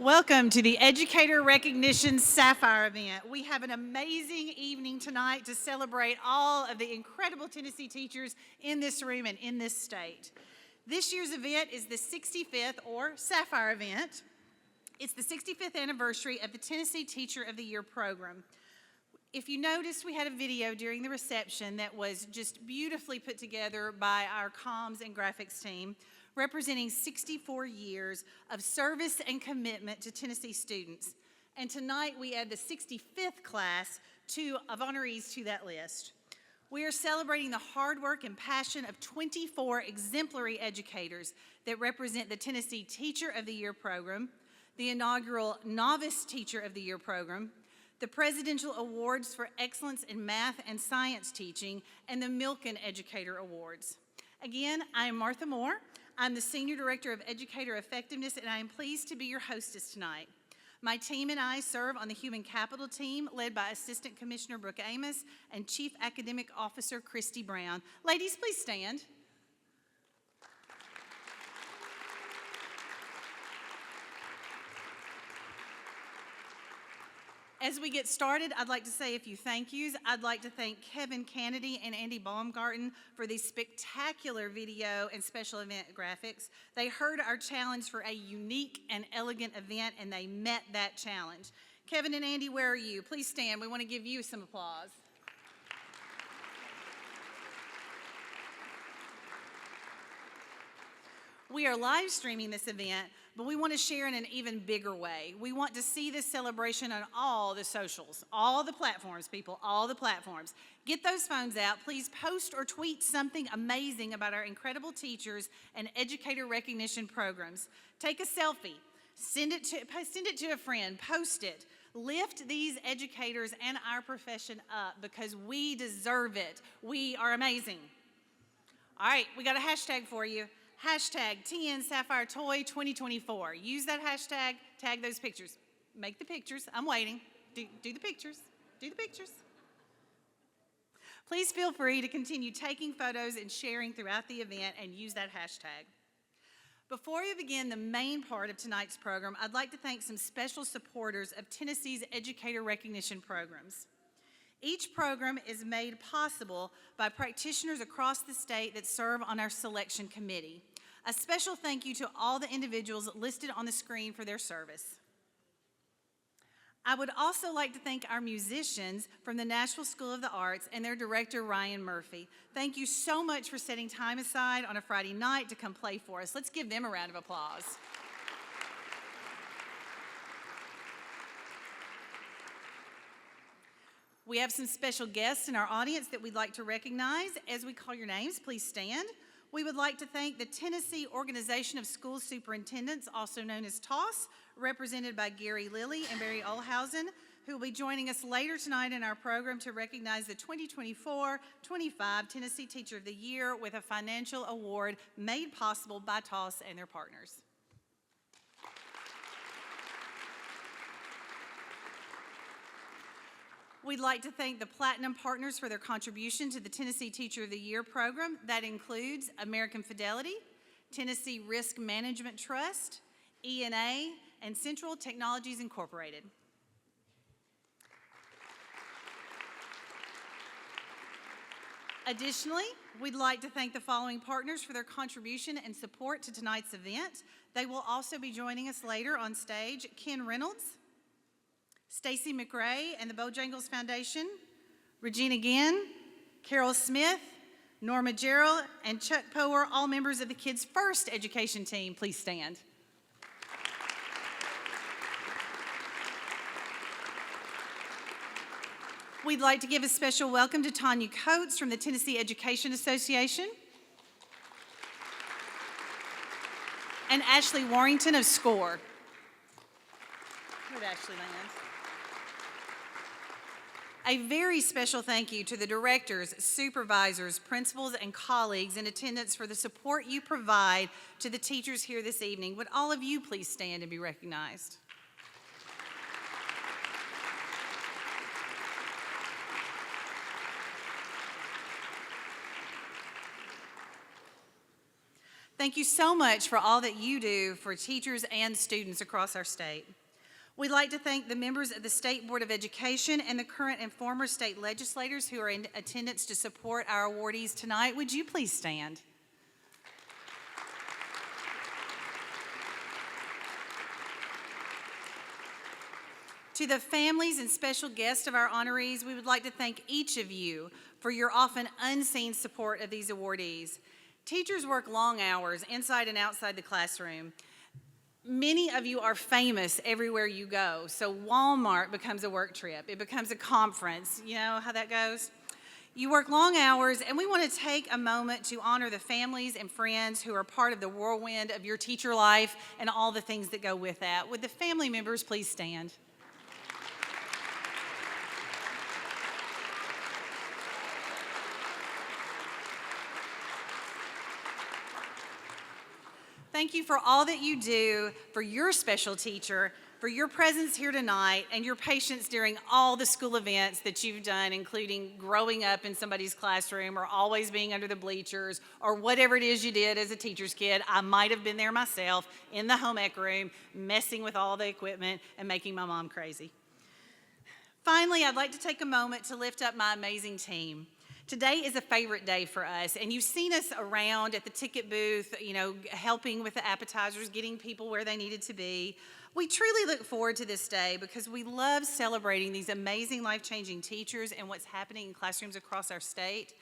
Welcome to the Educator Recognition Sapphire event. We have an amazing evening tonight to celebrate all of the incredible Tennessee teachers in this room and in this state. This year's event is the 65th or Sapphire event. It's the 65th anniversary of the Tennessee Teacher of the Year program. If you noticed, we had a video during the reception that was just beautifully put together by our comms and graphics team, representing 64 years of service and commitment to Tennessee students. And tonight we add the 65th class of honorees to that list. We are celebrating the hard work and passion of 24 exemplary educators that represent the Tennessee Teacher of the Year program, the inaugural Novice Teacher of the Year program, the Presidential Awards for Excellence in Math and Science Teaching, and the Milken Educator Awards. Again, I am Martha Moore. I'm the Senior Director of Educator Effectiveness, and I am pleased to be your hostess tonight. My team and I serve on the Human Capital team, led by Assistant Commissioner Brooke Amos and Chief Academic Officer Christy Brown. Ladies, please stand. As we get started, I'd like to say a few thank yous. I'd like to thank Kevin Kennedy and Andy Baumgarten for these spectacular video and special event graphics. They heard our challenge for a unique and elegant event, and they met that challenge. Kevin and Andy, where are you? Please stand. We want to give you some applause. We are live streaming this event, but we want to share in an even bigger way. We want to see this celebration on all the socials, all the platforms, people, all the platforms. Get those phones out. Please post or tweet something amazing about our incredible teachers and educator recognition programs. Take a selfie. Send it to a friend. Post it. Lift these educators and our profession up because we deserve it. We are amazing. All right, we got a hashtag for you. Hashtag TN Sapphire Toy 2024. Use that hashtag, tag those pictures. Make the pictures. I'm waiting. Do the pictures. Do the pictures. Please feel free to continue taking photos and sharing throughout the event and use that hashtag. Before we begin the main part of tonight's program, I'd like to thank some special supporters of Tennessee's educator recognition programs. Each program is made possible by practitioners across the state that serve on our selection committee. A special thank you to all the individuals listed on the screen for their service. I would also like to thank our musicians from the Nashville School of the Arts and their director, Ryan Murphy. Thank you so much for setting time aside on a Friday night to come play for us. Let's give them a round of applause. We have some special guests in our audience that we'd like to recognize. As we call your names, please stand. We would like to thank the Tennessee Organization of School Superintendents, also known as TOSS, represented by Gary Lilly and Barry Olhausen, who will be joining us later tonight in our program to recognize the 2024-25 Tennessee Teacher of the Year with a financial award made possible by TOSS and their partners. We'd like to thank the Platinum Partners for their contribution to the Tennessee Teacher of the Year program. That includes American Fidelity, Tennessee Risk Management Trust, E&A, and Central Technologies Incorporated. Additionally, we'd like to thank the following partners for their contribution and support to tonight's event. They will also be joining us later on stage: Ken Reynolds, Stacy McRae and the Bojangles Foundation, Regina Ginn, Carol Smith, Norma Gerald, and Chuck Power, all members of the Kids First Education team. Please stand. We'd like to give a special welcome to Tanya Coates from the Tennessee Education Association and Ashley Warrington of SCORE. Where'd Ashley land? A very special thank you to the directors, supervisors, principals, and colleagues in attendance for the support you provide to the teachers here this evening. Would all of you please stand and be recognized? Thank you so much for all that you do for teachers and students across our state. We'd like to thank the members of the State Board of Education and the current and former state legislators who are in attendance to support our awardees tonight. Would you please stand? To the families and special guests of our honorees, we would like to thank each of you for your often unseen support of these awardees. Teachers work long hours inside and outside the classroom. Many of you are famous everywhere you go, so Walmart becomes a work trip. It becomes a conference. You know how that goes? You work long hours, and we want to take a moment to honor the families and friends who are part of the whirlwind of your teacher life and all the things that go with that. Would the family members please stand? Thank you for all that you do for your special teacher, for your presence here tonight, and your patience during all the school events that you've done, including growing up in somebody's classroom or always being under the bleachers or whatever it is you did as a teacher's kid. I might have been there myself in the home ec room, messing with all the equipment and making my mom crazy. Finally, I'd like to take a moment to lift up my amazing team. Today is a favorite day for us, and you've seen us around at the ticket booth, helping with the appetizers, getting people where they needed to be. We truly look forward to this day because we love celebrating these amazing life-changing teachers and what's happening in classrooms across our state.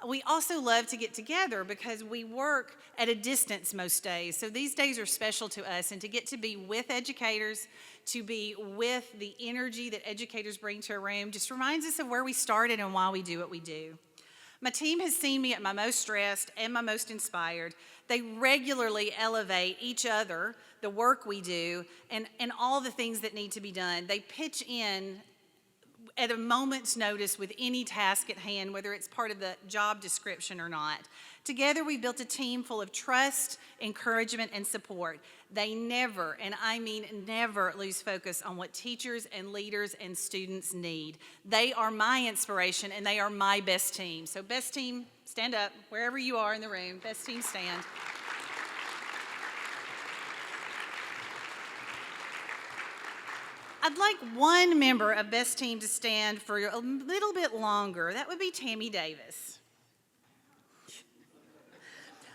We also love to get together because we work at a distance most days, so these days are special to us, and to get to be with educators, to be with the energy that educators bring to a room just reminds us of where we started and why we do what we do. My team has seen me at my most stressed and my most inspired. They regularly elevate each other, the work we do, and all the things that need to be done. They pitch in at a moment's notice with any task at hand, whether it's part of the job description or not. Together, we've built a team full of trust, encouragement, and support. They never, and I mean never, lose focus on what teachers and leaders and students need. They are my inspiration, and they are my best team. So best team, stand up, wherever you are in the room. Best team, stand. I'd like one member of Best Team to stand for a little bit longer. That would be Tammy Davis.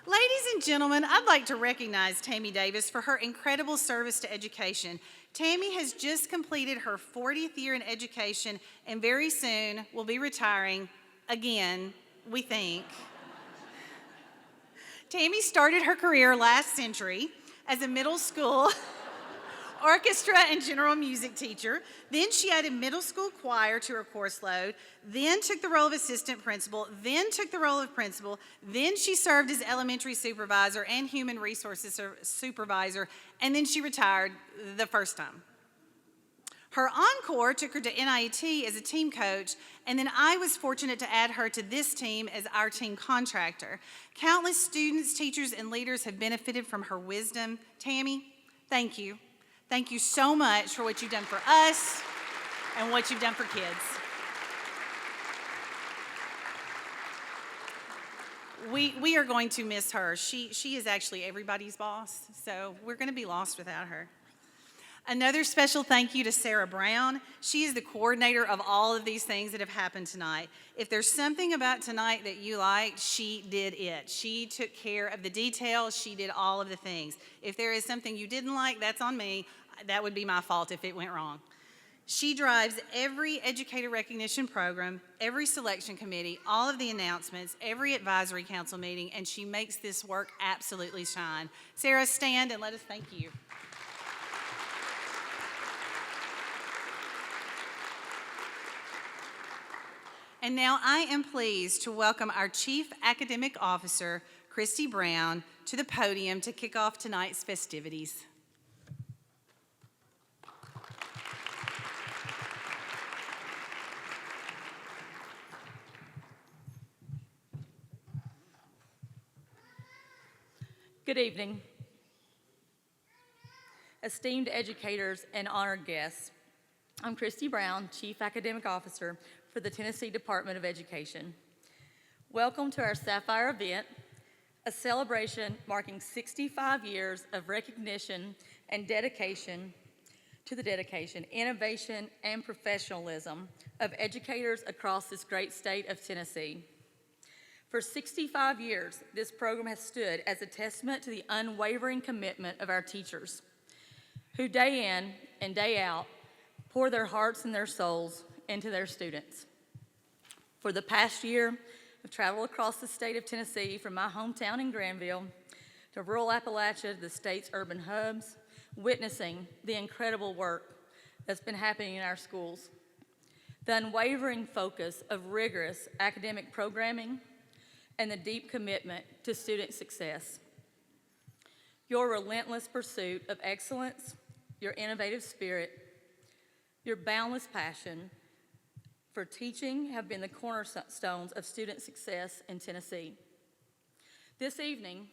Ladies and gentlemen, I'd like to recognize Tammy Davis for her incredible service to education. Tammy has just completed her 40th year in education and very soon will be retiring again, we think. Tammy started her career last century as a middle school orchestra and general music teacher. Then she added middle school choir to her course load, then took the role of assistant principal, then took the role of principal, then she served as elementary supervisor and human resources supervisor, and then she retired the first time. Her encore took her to NIT as a team coach, and then I was fortunate to add her to this team as our team contractor. Countless students, teachers, and leaders have benefited from her wisdom. Tammy, thank you. Thank you so much for what you've done for us and what you've done for kids. We are going to miss her. She is actually everybody's boss, so we're going to be lost without her. Another special thank you to Sarah Brown. She is the coordinator of all of these things that have happened tonight. If there's something about tonight that you liked, she did it. She took care of the details. She did all of the things. If there is something you didn't like, that's on me. That would be my fault if it went wrong. She drives every educator recognition program, every selection committee, all of the announcements, every advisory council meeting, and she makes this work absolutely shine. Sarah, stand and let us thank you. And now I am pleased to welcome our Chief Academic Officer, Christy Brown, to the podium to kick off tonight's festivities. Good evening. Esteemed educators and honored guests, I'm Christy Brown, Chief Academic Officer for the Tennessee Department of Education. Welcome to our Sapphire event. a celebration marking 65 years of recognition and dedication, innovation, and professionalism of educators across this great state of Tennessee. For 65 years, this program has stood as a testament to the unwavering commitment of our teachers, who day in and day out pour their hearts and their souls into their students. For the past year, I've traveled across the state of Tennessee from my hometown in Granville to rural Appalachia to the state's urban hubs, witnessing the incredible work that's been happening in our schools. The unwavering focus of rigorous academic programming and the deep commitment to student success. Your relentless pursuit of excellence, your innovative spirit, your boundless passion for teaching have been the cornerstones of student success in Tennessee. This evening,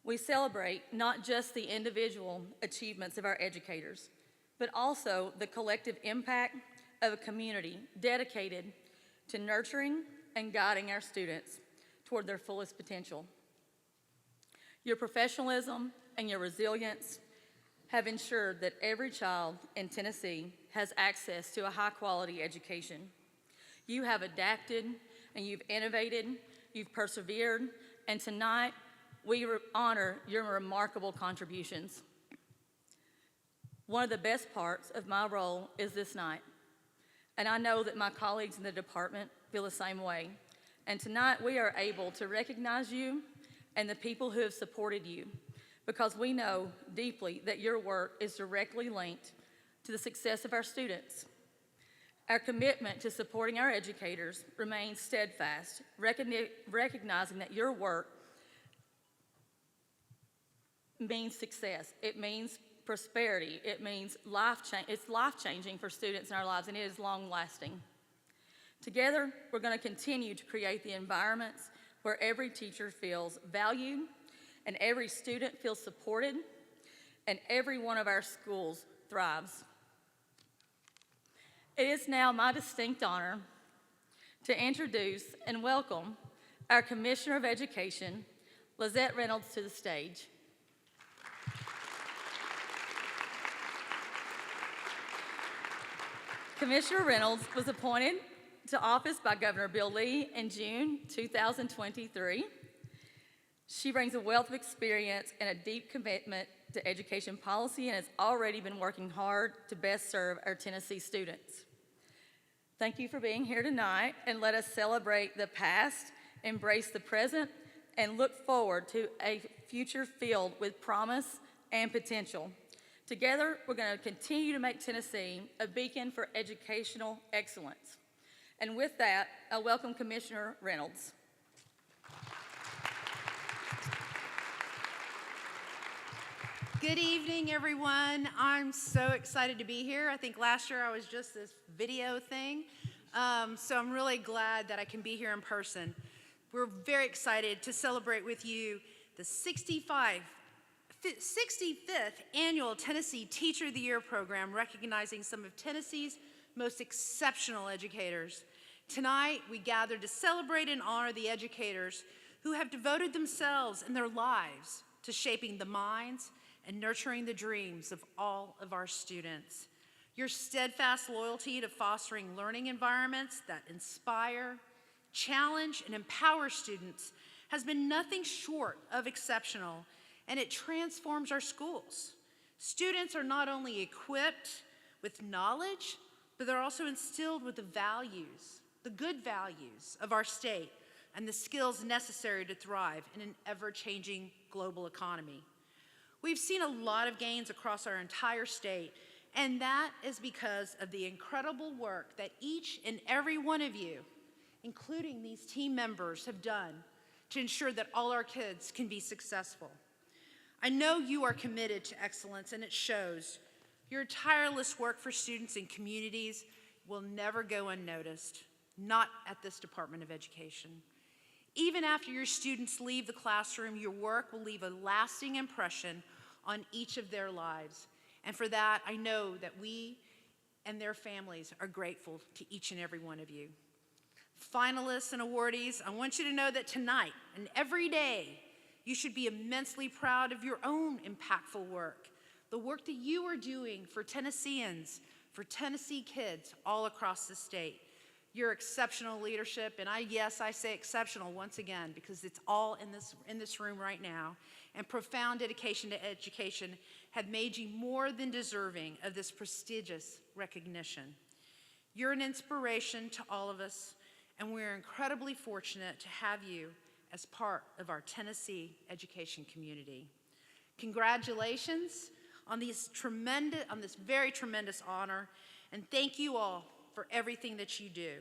we celebrate not just the individual achievements of our educators, but also the collective impact of a community dedicated to nurturing and guiding our students toward their fullest potential. Your professionalism and your resilience have ensured that every child in Tennessee has access to a high-quality education. You have adapted and you've innovated, you've persevered, and tonight we honor your remarkable contributions. One of the best parts of my role is this night, and I know that my colleagues in the department feel the same way. And tonight we are able to recognize you and the people who have supported you, because we know deeply that your work is directly linked to the success of our students. Our commitment to supporting our educators remains steadfast, recognizing that your work means success. It means prosperity. It means it's life-changing for students in our lives, and it is long-lasting. Together, we're going to continue to create the environments where every teacher feels valued and every student feels supported and every one of our schools thrives. It is now my distinct honor to introduce and welcome our Commissioner of Education, Lizette Reynolds, to the stage. Commissioner Reynolds was appointed to office by Governor Bill Lee in June 2023. She brings a wealth of experience and a deep commitment to education policy and has already been working hard to best serve our Tennessee students. Thank you for being here tonight, and let us celebrate the past, embrace the present, and look forward to a future filled with promise and potential. Together, we're going to continue to make Tennessee a beacon for educational excellence. And with that, I welcome Commissioner Reynolds. Good evening, everyone. I'm so excited to be here. I think last year I was just this video thing, so I'm really glad that I can be here in person. We're very excited to celebrate with you the 65th Annual Tennessee Teacher of the Year program, recognizing some of Tennessee's most exceptional educators. Tonight, we gather to celebrate and honor the educators who have devoted themselves and their lives to shaping the minds and nurturing the dreams of all of our students. Your steadfast loyalty to fostering learning environments that inspire, challenge, and empower students has been nothing short of exceptional, and it transforms our schools. Students are not only equipped with knowledge, but they're also instilled with the values, the good values of our state, and the skills necessary to thrive in an ever-changing global economy. We've seen a lot of gains across our entire state, and that is because of the incredible work that each and every one of you, including these team members, have done to ensure that all our kids can be successful. I know you are committed to excellence, and it shows. Your tireless work for students and communities will never go unnoticed, not at this Department of Education. Even after your students leave the classroom, your work will leave a lasting impression on each of their lives. And for that, I know that we and their families are grateful to each and every one of you. Finalists and awardees, I want you to know that tonight and every day, You should be immensely proud of your own impactful work, the work that you are doing for Tennesseans, for Tennessee kids all across the state. Your exceptional leadership, and I say exceptional once again because it's all in this room right now, and profound dedication to education have made you more than deserving of this prestigious recognition. You're an inspiration to all of us, and we're incredibly fortunate to have you as part of our Tennessee education community. Congratulations on this very tremendous honor, and thank you all for everything that you do.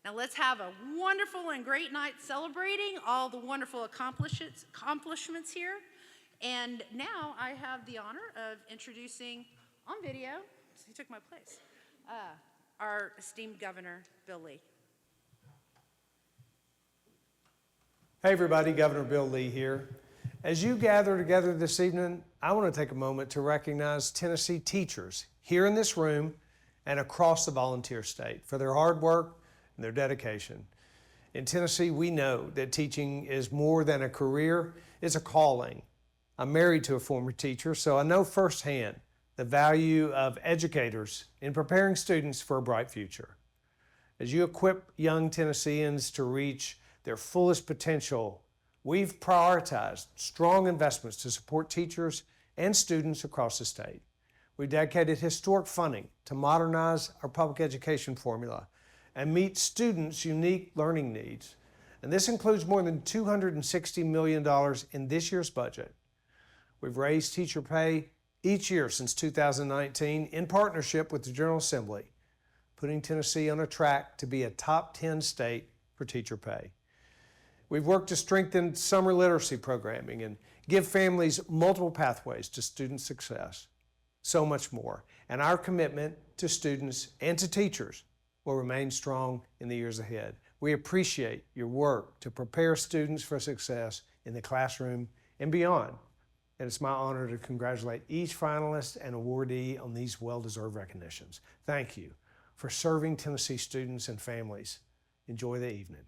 Now let's have a wonderful and great night celebrating all the wonderful accomplishments here. And now I have the honor of introducing on video, he took my place, our esteemed Governor, Bill Lee. Hey everybody, Governor Bill Lee here. As you gather together this evening, I want to take a moment to recognize Tennessee teachers here in this room and across the volunteer state for their hard work and their dedication. In Tennessee, we know that teaching is more than a career, it's a calling. I'm married to a former teacher, so I know firsthand the value of educators in preparing students for a bright future. As you equip young Tennesseans to reach their fullest potential, we've prioritized strong investments to support teachers and students across the state. We dedicated historic funding to modernize our public education formula and meet students' unique learning needs. And this includes more than $260 million in this year's budget. We've raised teacher pay each year since 2019 in partnership with the General Assembly, putting Tennessee on a track to be a top 10 state for teacher pay. We've worked to strengthen summer literacy programming and give families multiple pathways to student success. So much more. And our commitment to students and to teachers will remain strong in the years ahead. We appreciate your work to prepare students for success in the classroom and beyond. And it's my honor to congratulate each finalist and awardee on these well-deserved recognitions. Thank you for serving Tennessee students and families. Enjoy the evening.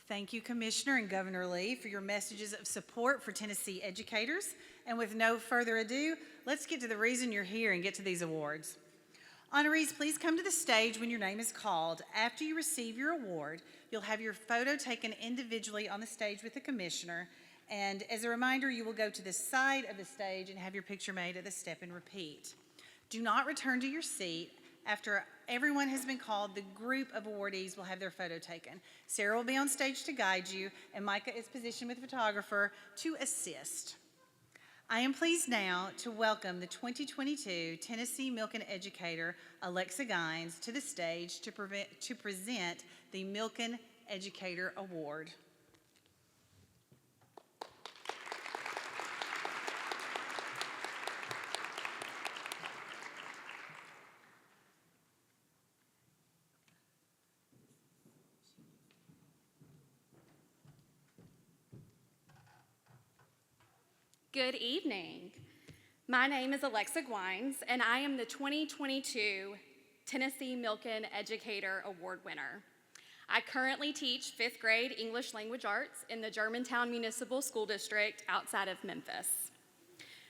Thank you, Commissioner and Governor Lee, for your messages of support for Tennessee educators. And with no further ado, let's get to the reason you're here and get to these awards. Honorees, please come to the stage when your name is called. After you receive your award, you'll have your photo taken individually on the stage with the Commissioner. And as a reminder, you will go to the side of the stage and have your picture made at the step and repeat. Do not return to your seat. After everyone has been called, the group of awardees will have their photo taken. Sarah will be on stage to guide you, and Micah is positioned with the photographer to assist. I am pleased now to welcome the 2022 Tennessee Milken Educator, Alexa Gines, to the stage to present the Milken Educator Award. Good evening. My name is Alexa Gines, and I am the 2022 Tennessee Milken Educator Award winner. I currently teach 5th grade English Language Arts in the Germantown Municipal School District outside of Memphis.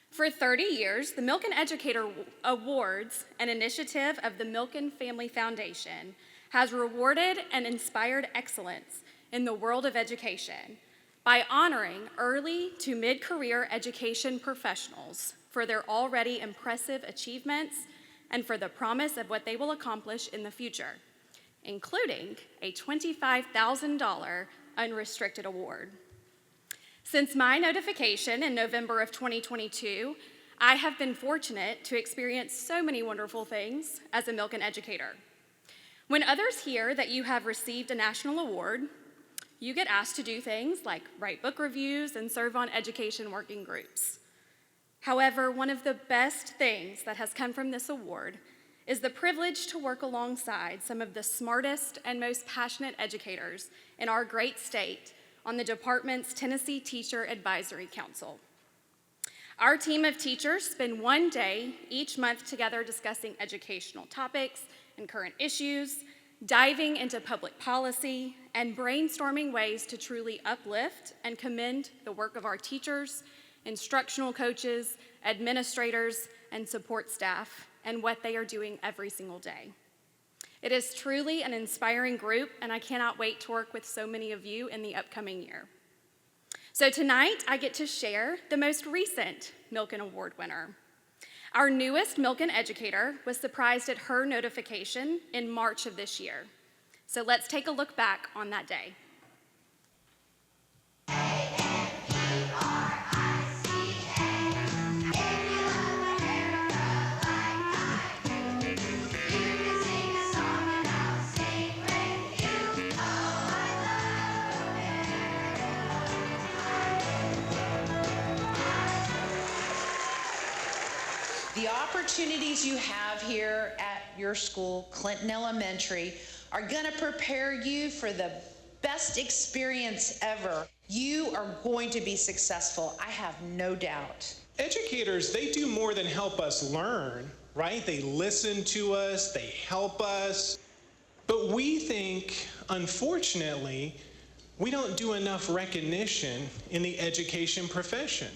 For 30 years, the Milken Educator Awards, an initiative of the Milken Family Foundation, has rewarded and inspired excellence in the world of education by honoring early to mid-career education professionals for their already impressive achievements and for the promise of what they will accomplish in the future, including a $25,000 unrestricted award. Since my notification in November of 2022, I have been fortunate to experience so many wonderful things as a Milken educator. When others hear that you have received a national award, you get asked to do things like write book reviews and serve on education working groups. However, one of the best things that has come from this award is the privilege to work alongside some of the smartest and most passionate educators in our great state on the department's Tennessee Teacher Advisory Council. Our team of teachers spend one day each month together discussing educational topics and current issues, diving into public policy, and brainstorming ways to truly uplift and commend the work of our teachers, instructional coaches, administrators, and support staff, and what they are doing every single day. It is truly an inspiring group, and I cannot wait to work with so many of you in the upcoming year. So tonight, I get to share the most recent Milken Award winner. Our newest Milken educator was surprised at her notification in March of this year. So let's take a look back on that day. The opportunities you have here at your school, Clinton Elementary, are going to prepare you for the best experience ever. You are going to be successful, I have no doubt. Educators, they do more than help us learn, right? They listen to us, they help us. But we think, unfortunately, we don't do enough recognition in the education profession.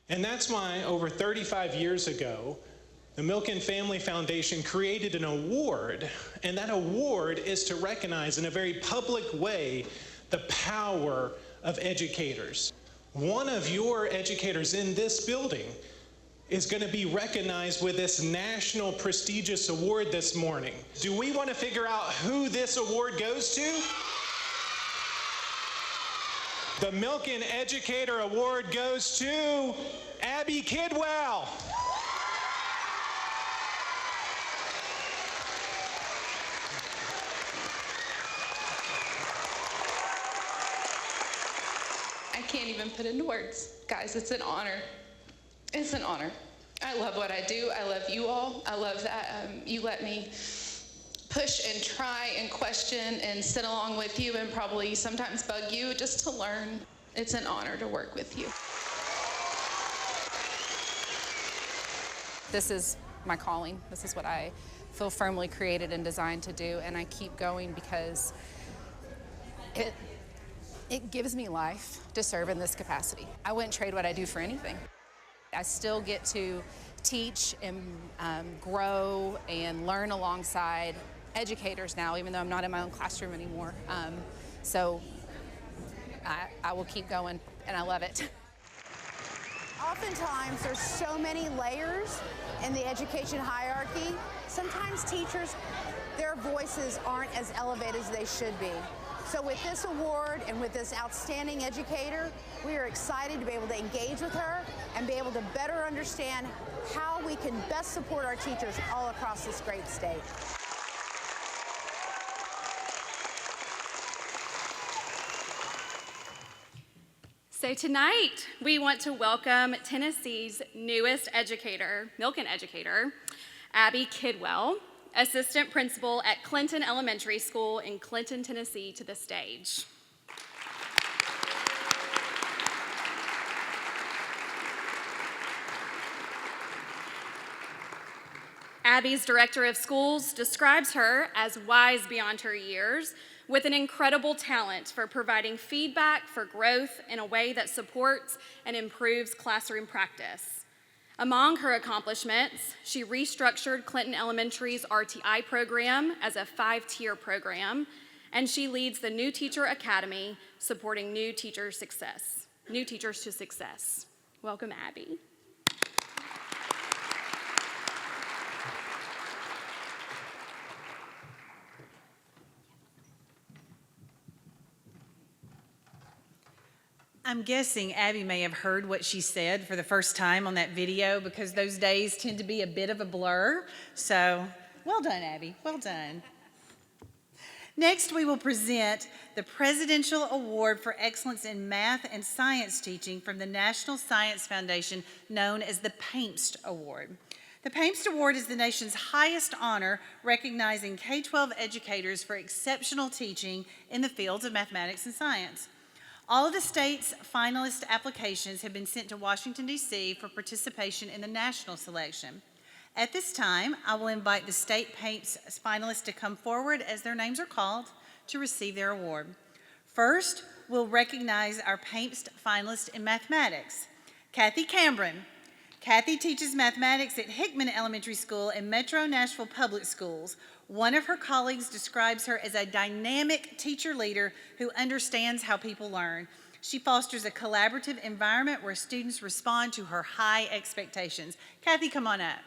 And that's why over 35 years ago, the Milken Family Foundation created an award, and that award is to recognize in a very public way the power of educators. One of your educators in this building is going to be recognized with this national prestigious award this morning. Do we want to figure out who this award goes to? The Milken Educator Award goes to Abby Kidwell. I can't even put into words. Guys, it's an honor. It's an honor. I love what I do. I love you all. I love that you let me push and try and question and sit along with you and probably sometimes bug you just to learn. It's an honor to work with you. This is my calling. This is what I feel firmly created and designed to do, and I keep going because it gives me life to serve in this capacity. I wouldn't trade what I do for anything. I still get to teach and grow and learn alongside educators now, even though I'm not in my own classroom anymore. So I will keep going, and I love it. Oftentimes, there's so many layers in the education hierarchy. Sometimes teachers, their voices aren't as elevated as they should be. So with this award and with this outstanding educator, we are excited to be able to engage with her and be able to better understand how we can best support our teachers all across this great state. So tonight, we want to welcome Tennessee's newest educator, Milken educator, Abby Kidwell, assistant principal at Clinton Elementary School in Clinton, Tennessee, to the stage. Abby's director of schools describes her as wise beyond her years, with an incredible talent for providing feedback for growth in a way that supports and improves classroom practice. Among her accomplishments, she restructured Clinton Elementary's RTI program as a 5-tier program, and she leads the New Teacher Academy, supporting new teachers to success. Welcome, Abby. I'm guessing Abby may have heard what she said for the first time on that video because those days tend to be a bit of a blur. So, well done, Abby, well done. Next, we will present the Presidential Award for Excellence in Math and Science Teaching from the National Science Foundation, known as the PAIMST Award. The PAIMST Award is the nation's highest honor recognizing K-12 educators for exceptional teaching in the fields of mathematics and science. All of the state's finalist applications have been sent to Washington, D.C. for participation in the national selection. At this time, I will invite the state PAINTS finalists to come forward as their names are called to receive their award. First, we'll recognize our PAINTS finalist in mathematics, Kathy Cameron. Kathy teaches mathematics at Hickman Elementary School in Metro Nashville Public Schools. One of her colleagues describes her as a dynamic teacher leader who understands how people learn. She fosters a collaborative environment where students respond to her high expectations. Kathy, come on up.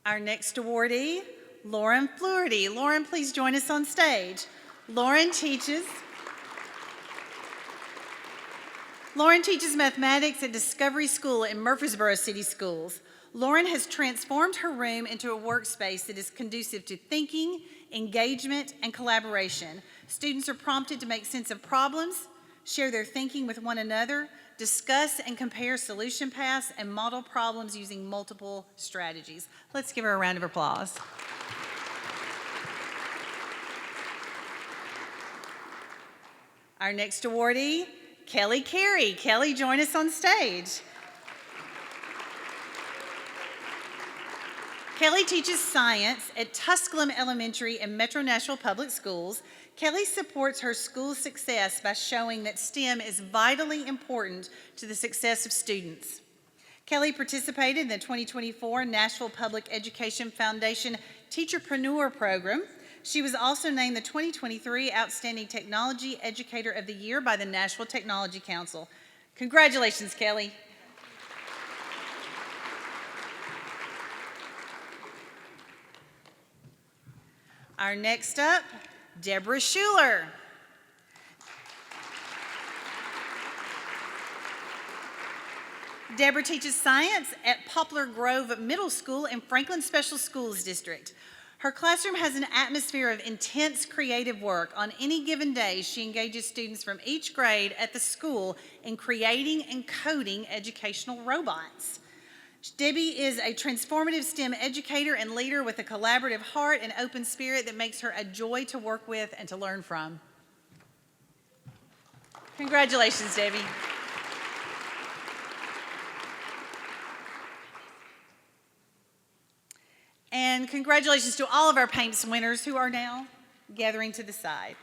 Our next awardee, Lauren Fluharty. Lauren, please join us on stage. Lauren teaches mathematics at Discovery School in Murfreesboro City Schools. Lauren has transformed her room into a workspace that is conducive to thinking, engagement, and collaboration. Students are prompted to make sense of problems, share their thinking with one another, discuss and compare solution paths, and model problems using multiple strategies. Let's give her a round of applause. Our next awardee, Kelly Carey. Kelly, join us on stage. Kelly teaches science at Tusculum Elementary and Metro Nashville Public Schools. Kelly supports her school's success by showing that STEM is vitally important to the success of students. Kelly participated in the 2024 Nashville Public Education Foundation Teacherpreneur Program. She was also named the 2023 Outstanding Technology Educator of the Year by the Nashville Technology Council. Congratulations, Kelly. Our next up, Deborah Schuler. Deborah teaches science at Poplar Grove Middle School in Franklin Special Schools District. Her classroom has an atmosphere of intense creative work. On any given day, she engages students from each grade at the school in creating and coding educational robots. Debbie is a transformative STEM educator and leader with a collaborative heart and open spirit that makes her a joy to work with and to learn from. Congratulations, Debbie. And congratulations to all of our PAINTS winners who are now gathering to the side.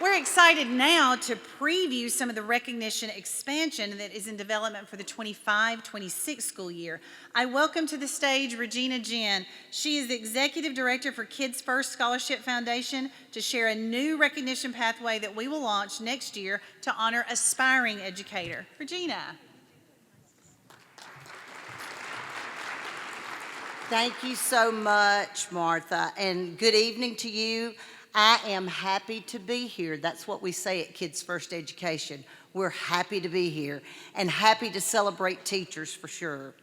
We're excited now to preview some of the recognition expansion that is in development for the 25-26 school year. I welcome to the stage Regina Jen. She is the Executive Director for Kids First Scholarship Foundation to share a new recognition pathway that we will launch next year to honor aspiring educator. Regina. Thank you so much, Martha, and good evening to you. I am happy to be here. That's what we say at Kids First Education. We're happy to be here and happy to celebrate teachers for sure.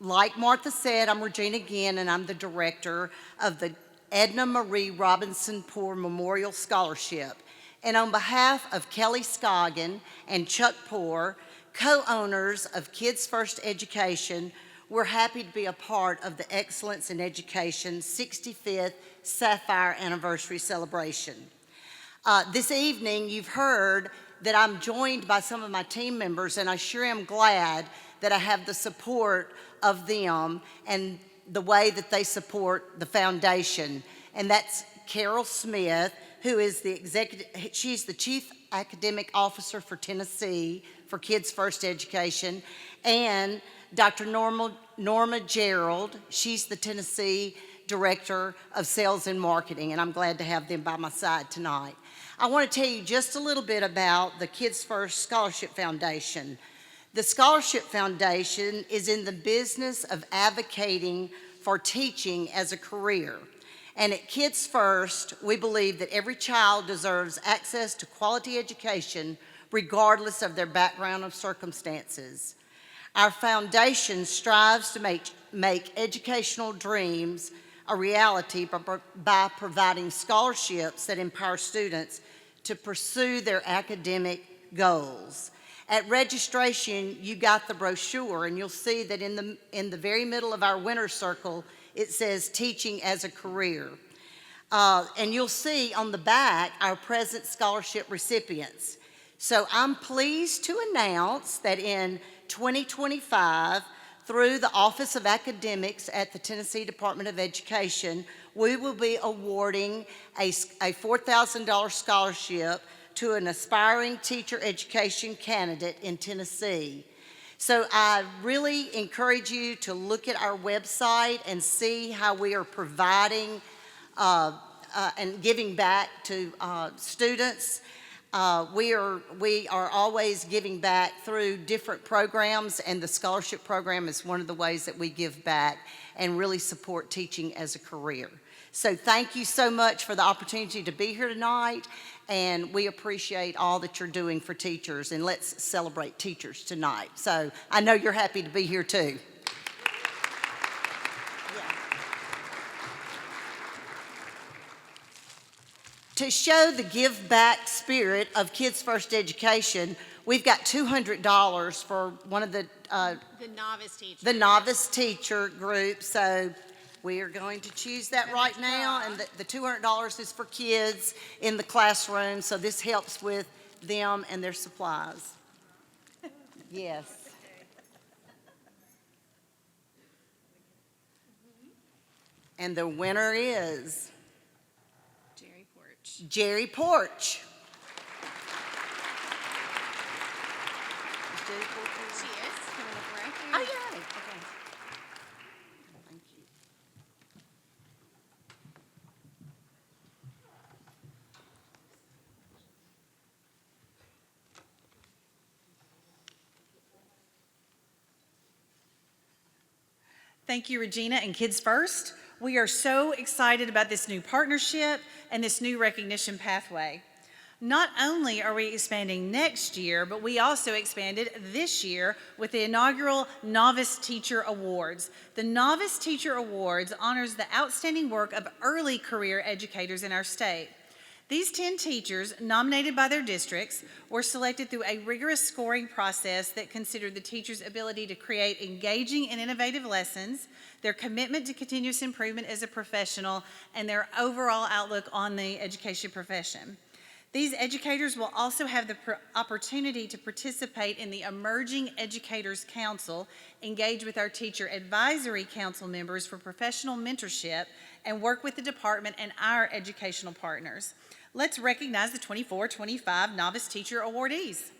Like Martha said, I'm Regina Ginn, and I'm the director of the Edna Marie Robinson Poor Memorial Scholarship. And on behalf of Kelly Scoggin and Chuck Poor, co-owners of Kids First Education, we're happy to be a part of the Excellence in Education 65th Sapphire Anniversary Celebration. This evening, you've heard that I'm joined by some of my team members, and I sure am glad that I have the support of them and the way that they support the foundation. And that's Carol Smith, who is she's the Chief Academic Officer for Tennessee for Kids First Education, and Dr. Norma Gerald, she's the Tennessee Director of Sales and Marketing, and I'm glad to have them by my side tonight. I want to tell you just a little bit about the Kids First Scholarship Foundation. The Scholarship Foundation is in the business of advocating for teaching as a career. And at Kids First, we believe that every child deserves access to quality education regardless of their background or circumstances. Our foundation strives to make educational dreams a reality by providing scholarships that empower students to pursue their academic goals. At registration, you got the brochure, and you'll see that in the very middle of our winner circle, it says Teaching as a Career. And you'll see on the back our present scholarship recipients. So I'm pleased to announce that in 2025, through the Office of Academics at the Tennessee Department of Education, we will be awarding a $4,000 scholarship to an aspiring teacher education candidate in Tennessee. So I really encourage you to look at our website and see how we are providing and giving back to students. We are always giving back through different programs, and the scholarship program is one of the ways that we give back and really support teaching as a career. So thank you so much for the opportunity to be here tonight, and we appreciate all that you're doing for teachers, and let's celebrate teachers tonight. So I know you're happy to be here too. To show the give back spirit of Kids First Education, we've got $200 for one of the novice teacher group. So we are going to choose that right now, and the $200 is for kids in the classroom. So this helps with them and their supplies. Yes. And the winner is Jerry Porch. She is coming up right here. Oh, yeah. Okay. Thank you. Thank you, Regina and Kids First. We are so excited about this new partnership and this new recognition pathway. Not only are we expanding next year, but we also expanded this year with the inaugural Novice Teacher Awards. The Novice Teacher Awards honors the outstanding work of early career educators in our state. These 10 teachers, nominated by their districts, were selected through a rigorous scoring process that considered the teacher's ability to create engaging and innovative lessons, their commitment to continuous improvement as a professional, and their overall outlook on the education profession. These educators will also have the opportunity to participate in the Emerging Educators Council, engage with our Teacher Advisory Council members for professional mentorship, and work with the department and our educational partners. Let's recognize the 24-25 Novice Teacher Awardees.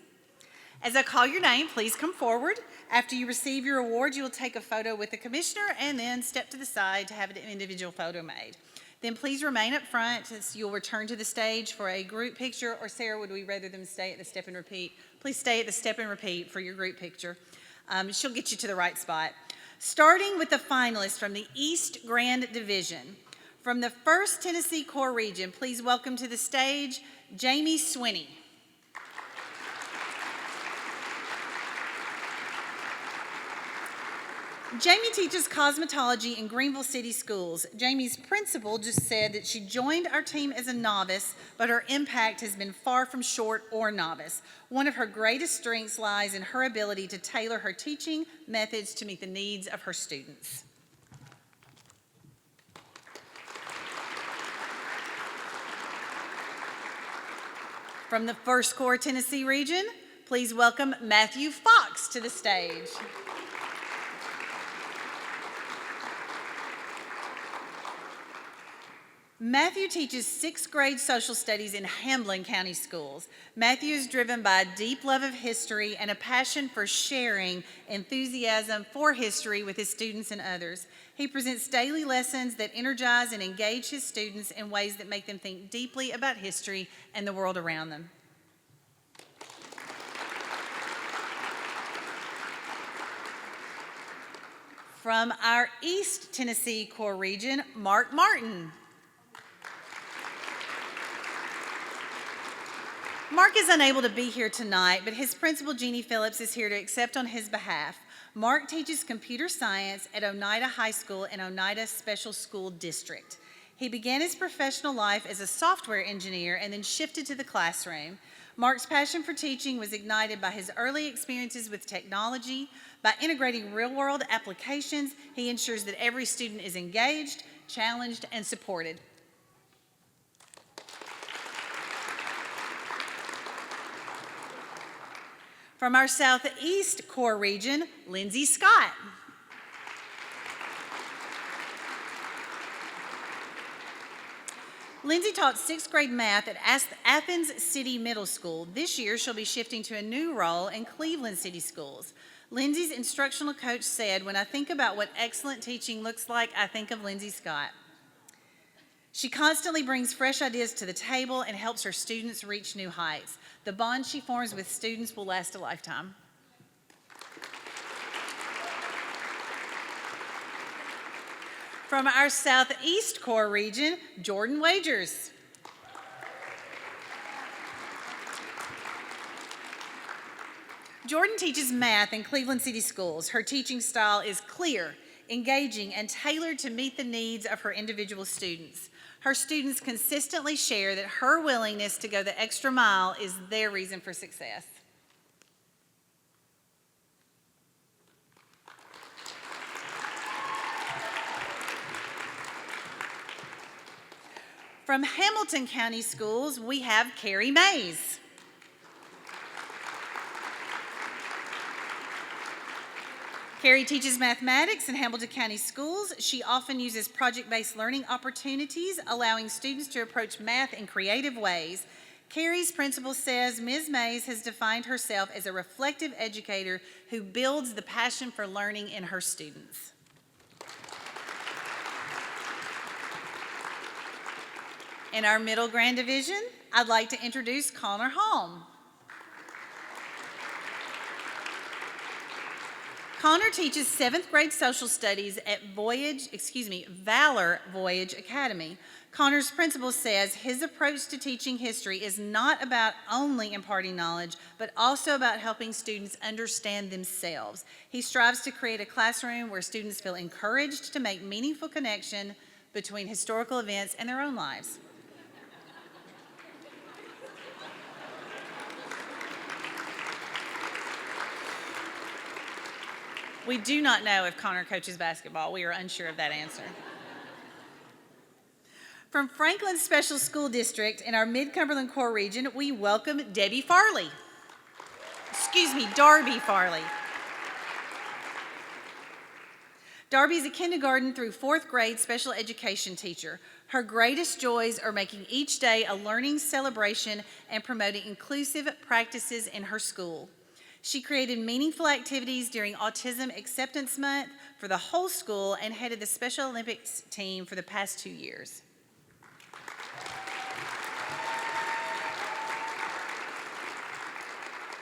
As I call your name, please come forward. After you receive your award, you will take a photo with the commissioner and then step to the side to have an individual photo made. Then please remain up front as you'll return to the stage for a group picture, or Sarah, would we rather them stay at the step and repeat? Please stay at the step and repeat for your group picture. She'll get you to the right spot. Starting with the finalists from the East Grand Division. From the 1st Tennessee Core Region, please welcome to the stage Jamie Swinney. Jamie teaches cosmetology in Greenville City Schools. Jamie's principal just said that she joined our team as a novice, but her impact has been far from short or novice. One of her greatest strengths lies in her ability to tailor her teaching methods to meet the needs of her students. From the 1st Core Tennessee region, please welcome Matthew Fox to the stage. Matthew teaches 6th grade social studies in Hamblin County Schools. Matthew is driven by a deep love of history and a passion for sharing enthusiasm for history with his students and others. He presents daily lessons that energize and engage his students in ways that make them think deeply about history and the world around them. From our East Tennessee Core Region, Mark Martin. Mark is unable to be here tonight, but his principal, Jeannie Phillips, is here to accept on his behalf. Mark teaches computer science at Oneida High School in Oneida Special School District. He began his professional life as a software engineer and then shifted to the classroom. Mark's passion for teaching was ignited by his early experiences with technology. By integrating real-world applications, he ensures that every student is engaged, challenged, and supported. From our Southeast Core region, Lindsay Scott. Lindsay taught 6th grade math at Athens City Middle School. This year, she'll be shifting to a new role in Cleveland City Schools. Lindsay's instructional coach said, "When I think about what excellent teaching looks like, I think of Lindsay Scott." She constantly brings fresh ideas to the table and helps her students reach new heights. The bond she forms with students will last a lifetime. From our Southeast Core region, Jordan Wagers. Jordan teaches math in Cleveland City Schools. Her teaching style is clear, engaging, and tailored to meet the needs of her individual students. Her students consistently share that her willingness to go the extra mile is their reason for success. From Hamilton County Schools, we have Carrie Mays. Carrie teaches mathematics in Hamilton County Schools. She often uses project-based learning opportunities, allowing students to approach math in creative ways. Carrie's principal says Ms. Mays has defined herself as a reflective educator who builds the passion for learning in her students. In our Middle Grand Division, I'd like to introduce Connor Holm. Connor teaches 7th grade social studies at Valor Voyage Academy. Connor's principal says his approach to teaching history is not about only imparting knowledge, but also about helping students understand themselves. He strives to create a classroom where students feel encouraged to make meaningful connection between historical events and their own lives. We do not know if Connor coaches basketball. We are unsure of that answer. From Franklin Special School District in our Mid-Cumberland Core region, we welcome Darby Farley. Darby is a kindergarten through 4th grade special education teacher. Her greatest joys are making each day a learning celebration and promoting inclusive practices in her school. She created meaningful activities during Autism Acceptance Month for the whole school and headed the Special Olympics team for the past 2 years.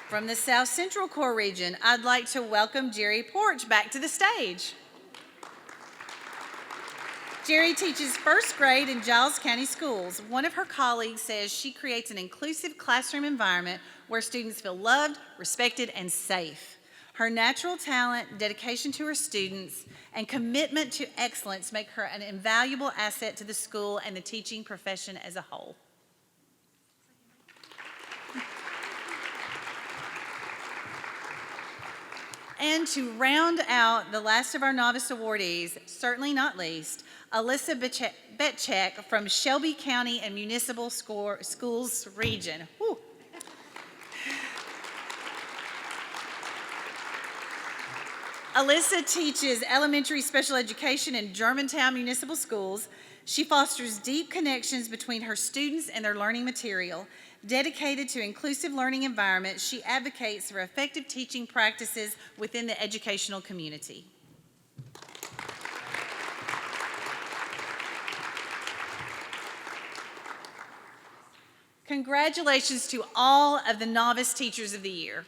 From the South Central Core region, I'd like to welcome Jerry Porch back to the stage. Jerry teaches 1st grade in Giles County Schools. One of her colleagues says she creates an inclusive classroom environment where students feel loved, respected, and safe. Her natural talent, dedication to her students, and commitment to excellence make her an invaluable asset to the school and the teaching profession as a whole. And to round out the last of our novice awardees, certainly not least, Alyssa Betchek from Shelby County and Municipal Schools region. Whew. Alyssa teaches elementary special education in Germantown Municipal Schools. She fosters deep connections between her students and their learning material. Dedicated to inclusive learning environments, she advocates for effective teaching practices within the educational community. Congratulations to all of the Novice Teachers of the Year.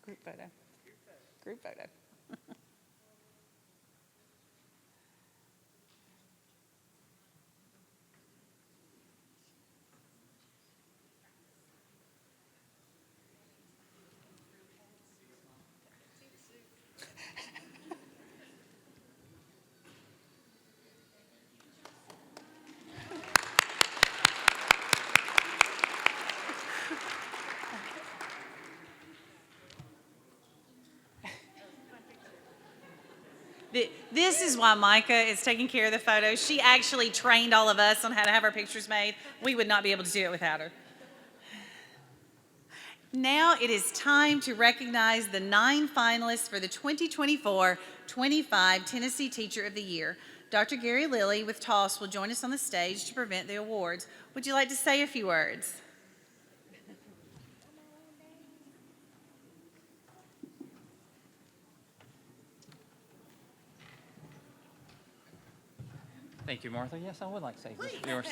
Group photo. Group photo. This is why Micah is taking care of the photos. She actually trained all of us on how to have our pictures made. We would not be able to do it without her. Now it is time to recognize the 9 finalists for the 2024-25 Tennessee Teacher of the Year. Dr. Gary Lilly with TOSS will join us on the stage to present the awards. Would you like to say a few words? Thank you, Martha. Yes, I would like to say this. Yours.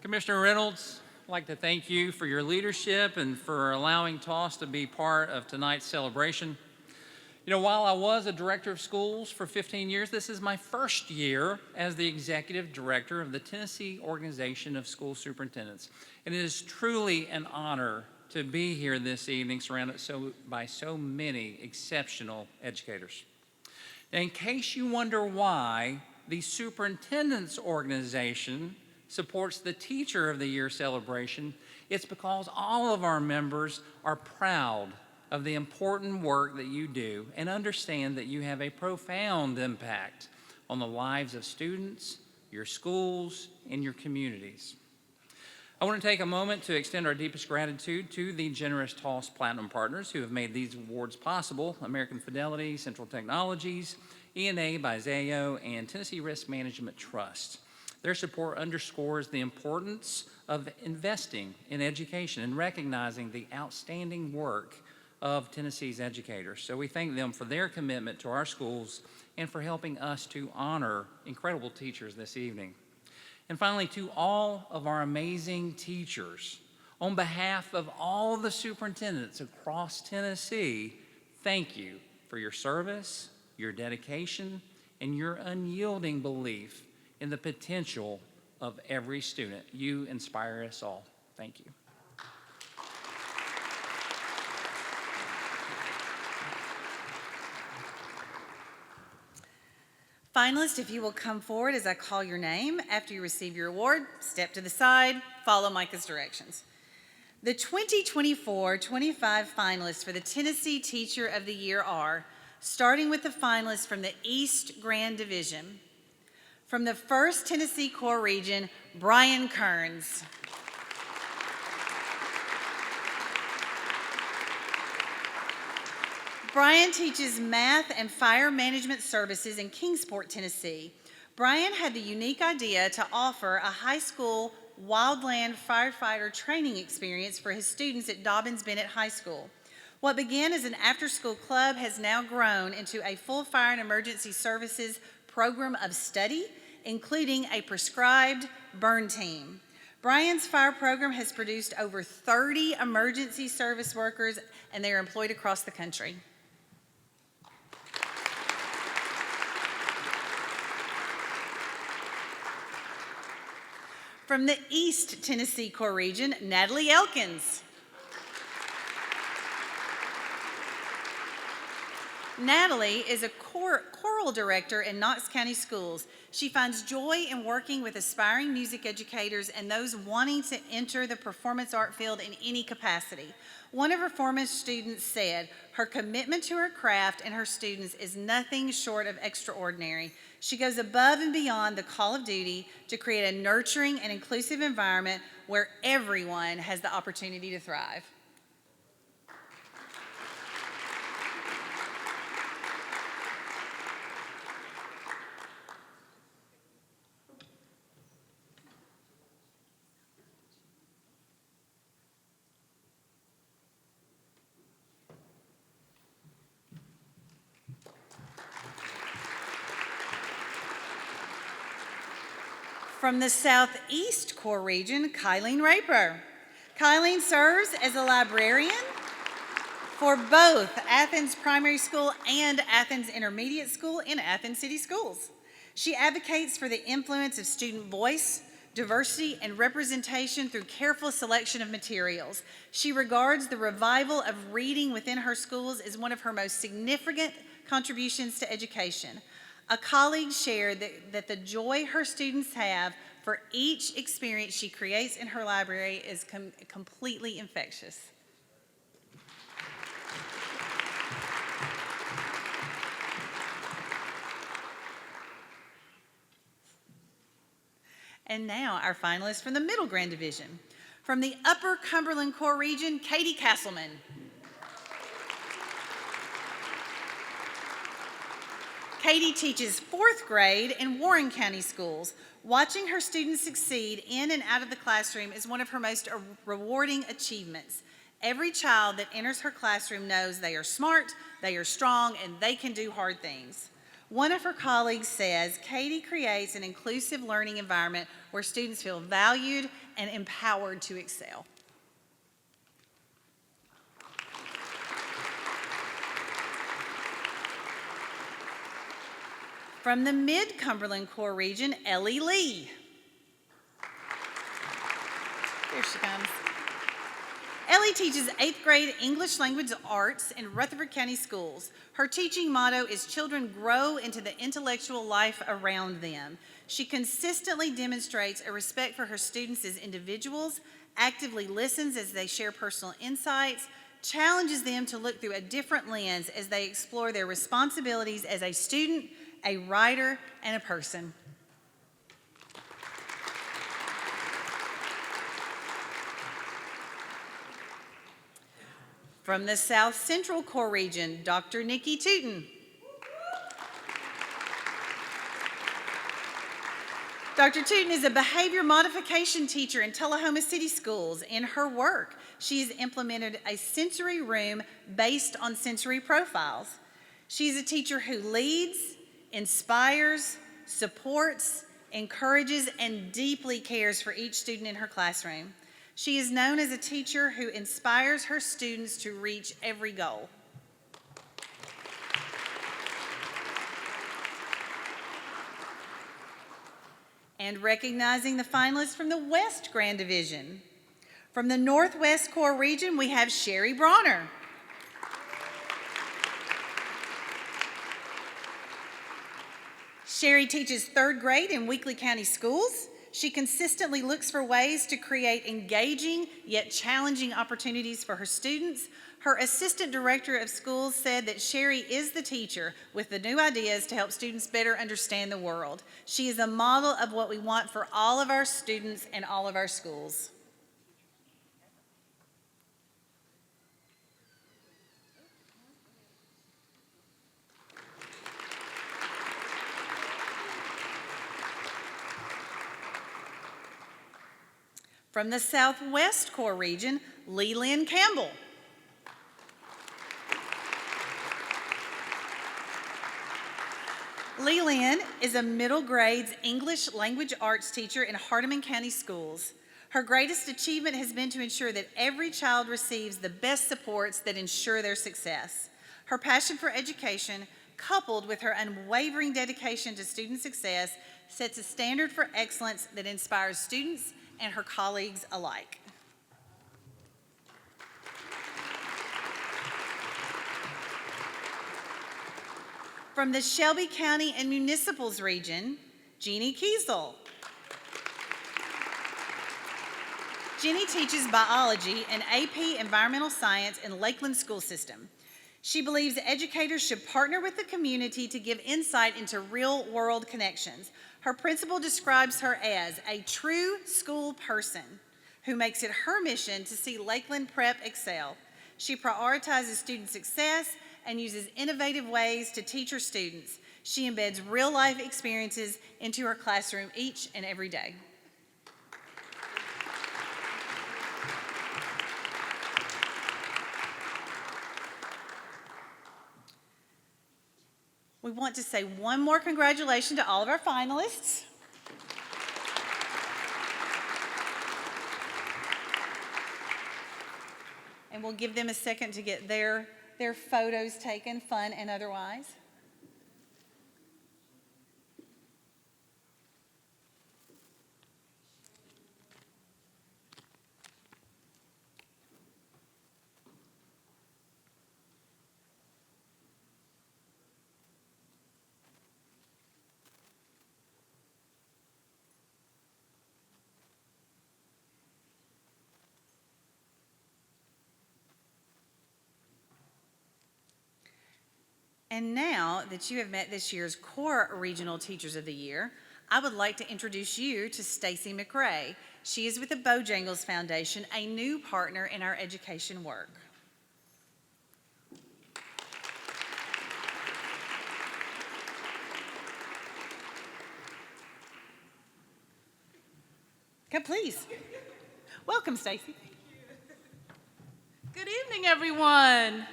Commissioner Reynolds, I'd like to thank you for your leadership and for allowing TOSS to be part of tonight's celebration. You know, while I was a director of schools for 15 years, this is my first year as the executive director of the Tennessee Organization of School Superintendents. And it is truly an honor to be here this evening surrounded by so many exceptional educators. Now, in case you wonder why the Superintendent's Organization supports the Teacher of the Year celebration, it's because all of our members are proud of the important work that you do and understand that you have a profound impact on the lives of students, your schools, and your communities. I want to take a moment to extend our deepest gratitude to the generous TOSS Platinum partners who have made these awards possible: American Fidelity, Central Technologies, ENA by Zayo, and Tennessee Risk Management Trust. Their support underscores the importance of investing in education and recognizing the outstanding work of Tennessee's educators. So we thank them for their commitment to our schools and for helping us to honor incredible teachers this evening. And finally, to all of our amazing teachers, on behalf of all the superintendents across Tennessee, thank you for your service, your dedication, and your unyielding belief in the potential of every student. You inspire us all. Thank you. Finalists, if you will come forward as I call your name. After you receive your award, step to the side, follow Micah's directions. The 2024-25 finalists for the Tennessee Teacher of the Year are, starting with the finalists from the East Grand Division. From the 1st Tennessee Core Region, Bryan Kerns. Bryan teaches math and fire management services in Kingsport, Tennessee. Bryan had the unique idea to offer a high school wildland firefighter training experience for his students at Dobbins-Bennett High School. What began as an after-school club has now grown into a full fire and emergency services program of study, including a prescribed burn team. Bryan's fire program has produced over 30 emergency service workers, and they are employed across the country. From the East Tennessee Core Region, Natalie Elkins. Natalie is a choral director in Knox County Schools. She finds joy in working with aspiring music educators and those wanting to enter the performance art field in any capacity. One of her former students said, "Her commitment to her craft and her students is nothing short of extraordinary. She goes above and beyond the call of duty to create a nurturing and inclusive environment where everyone has the opportunity to thrive." From the Southeast Core Region, Kylene Raper. Kylene serves as a librarian for both Athens Primary School and Athens Intermediate School in Athens City Schools. She advocates for the influence of student voice, diversity, and representation through careful selection of materials. She regards the revival of reading within her schools as one of her most significant contributions to education. A colleague shared that the joy her students have for each experience she creates in her library is completely infectious. And now our finalists from the Middle Grand Division. From the Upper Cumberland Core Region, Katie Castleman. Katie teaches 4th grade in Warren County Schools. Watching her students succeed in and out of the classroom is one of her most rewarding achievements. Every child that enters her classroom knows they are smart, they are strong, and they can do hard things. One of her colleagues says, Katie creates an inclusive learning environment where students feel valued and empowered to excel. From the Mid-Cumberland Core Region, Ellie Lee. There she comes. Ellie teaches 8th grade English Language Arts in Rutherford County Schools. Her teaching motto is children grow into the intellectual life around them. She consistently demonstrates a respect for her students as individuals, actively listens as they share personal insights, challenges them to look through a different lens as they explore their responsibilities as a student, a writer, and a person. From the South Central Core Region, Dr. Nikki Tootin. Dr. Tootin is a behavior modification teacher in Tullahoma City Schools. In her work, she has implemented a sensory room based on sensory profiles. She is a teacher who leads, inspires, supports, encourages, and deeply cares for each student in her classroom. She is known as a teacher who inspires her students to reach every goal. And recognizing the finalists from the West Grand Division. From the Northwest Core Region, we have Sherry Bronner. Sherry teaches 3rd grade in Weakley County Schools. She consistently looks for ways to create engaging yet challenging opportunities for her students. Her assistant director of schools said that Sherry is the teacher with the new ideas to help students better understand the world. She is a model of what we want for all of our students and all of our schools. From the Southwest Core Region, Leland Campbell. Leland is a middle grades English Language Arts teacher in Hardeman County Schools. Her greatest achievement has been to ensure that every child receives the best supports that ensure their success. Her passion for education, coupled with her unwavering dedication to student success, sets a standard for excellence that inspires students and her colleagues alike. From the Shelby County and Municipals Region, Jeannie Kiesel. Jeannie teaches biology and AP Environmental Science in Lakeland School System. She believes educators should partner with the community to give insight into real-world connections. Her principal describes her as a true school person who makes it her mission to see Lakeland Prep excel. She prioritizes student success and uses innovative ways to teach her students. She embeds real-life experiences into her classroom each and every day. We want to say one more congratulations to all of our finalists. And we'll give them a second to get their photos taken, fun and otherwise. And now that you have met this year's core Regional Teachers of the Year, I would like to introduce you to Stacy McRae. She is with the Bojangles Foundation, a new partner in our education work. Come, please. Welcome, Stacy. Good evening, everyone.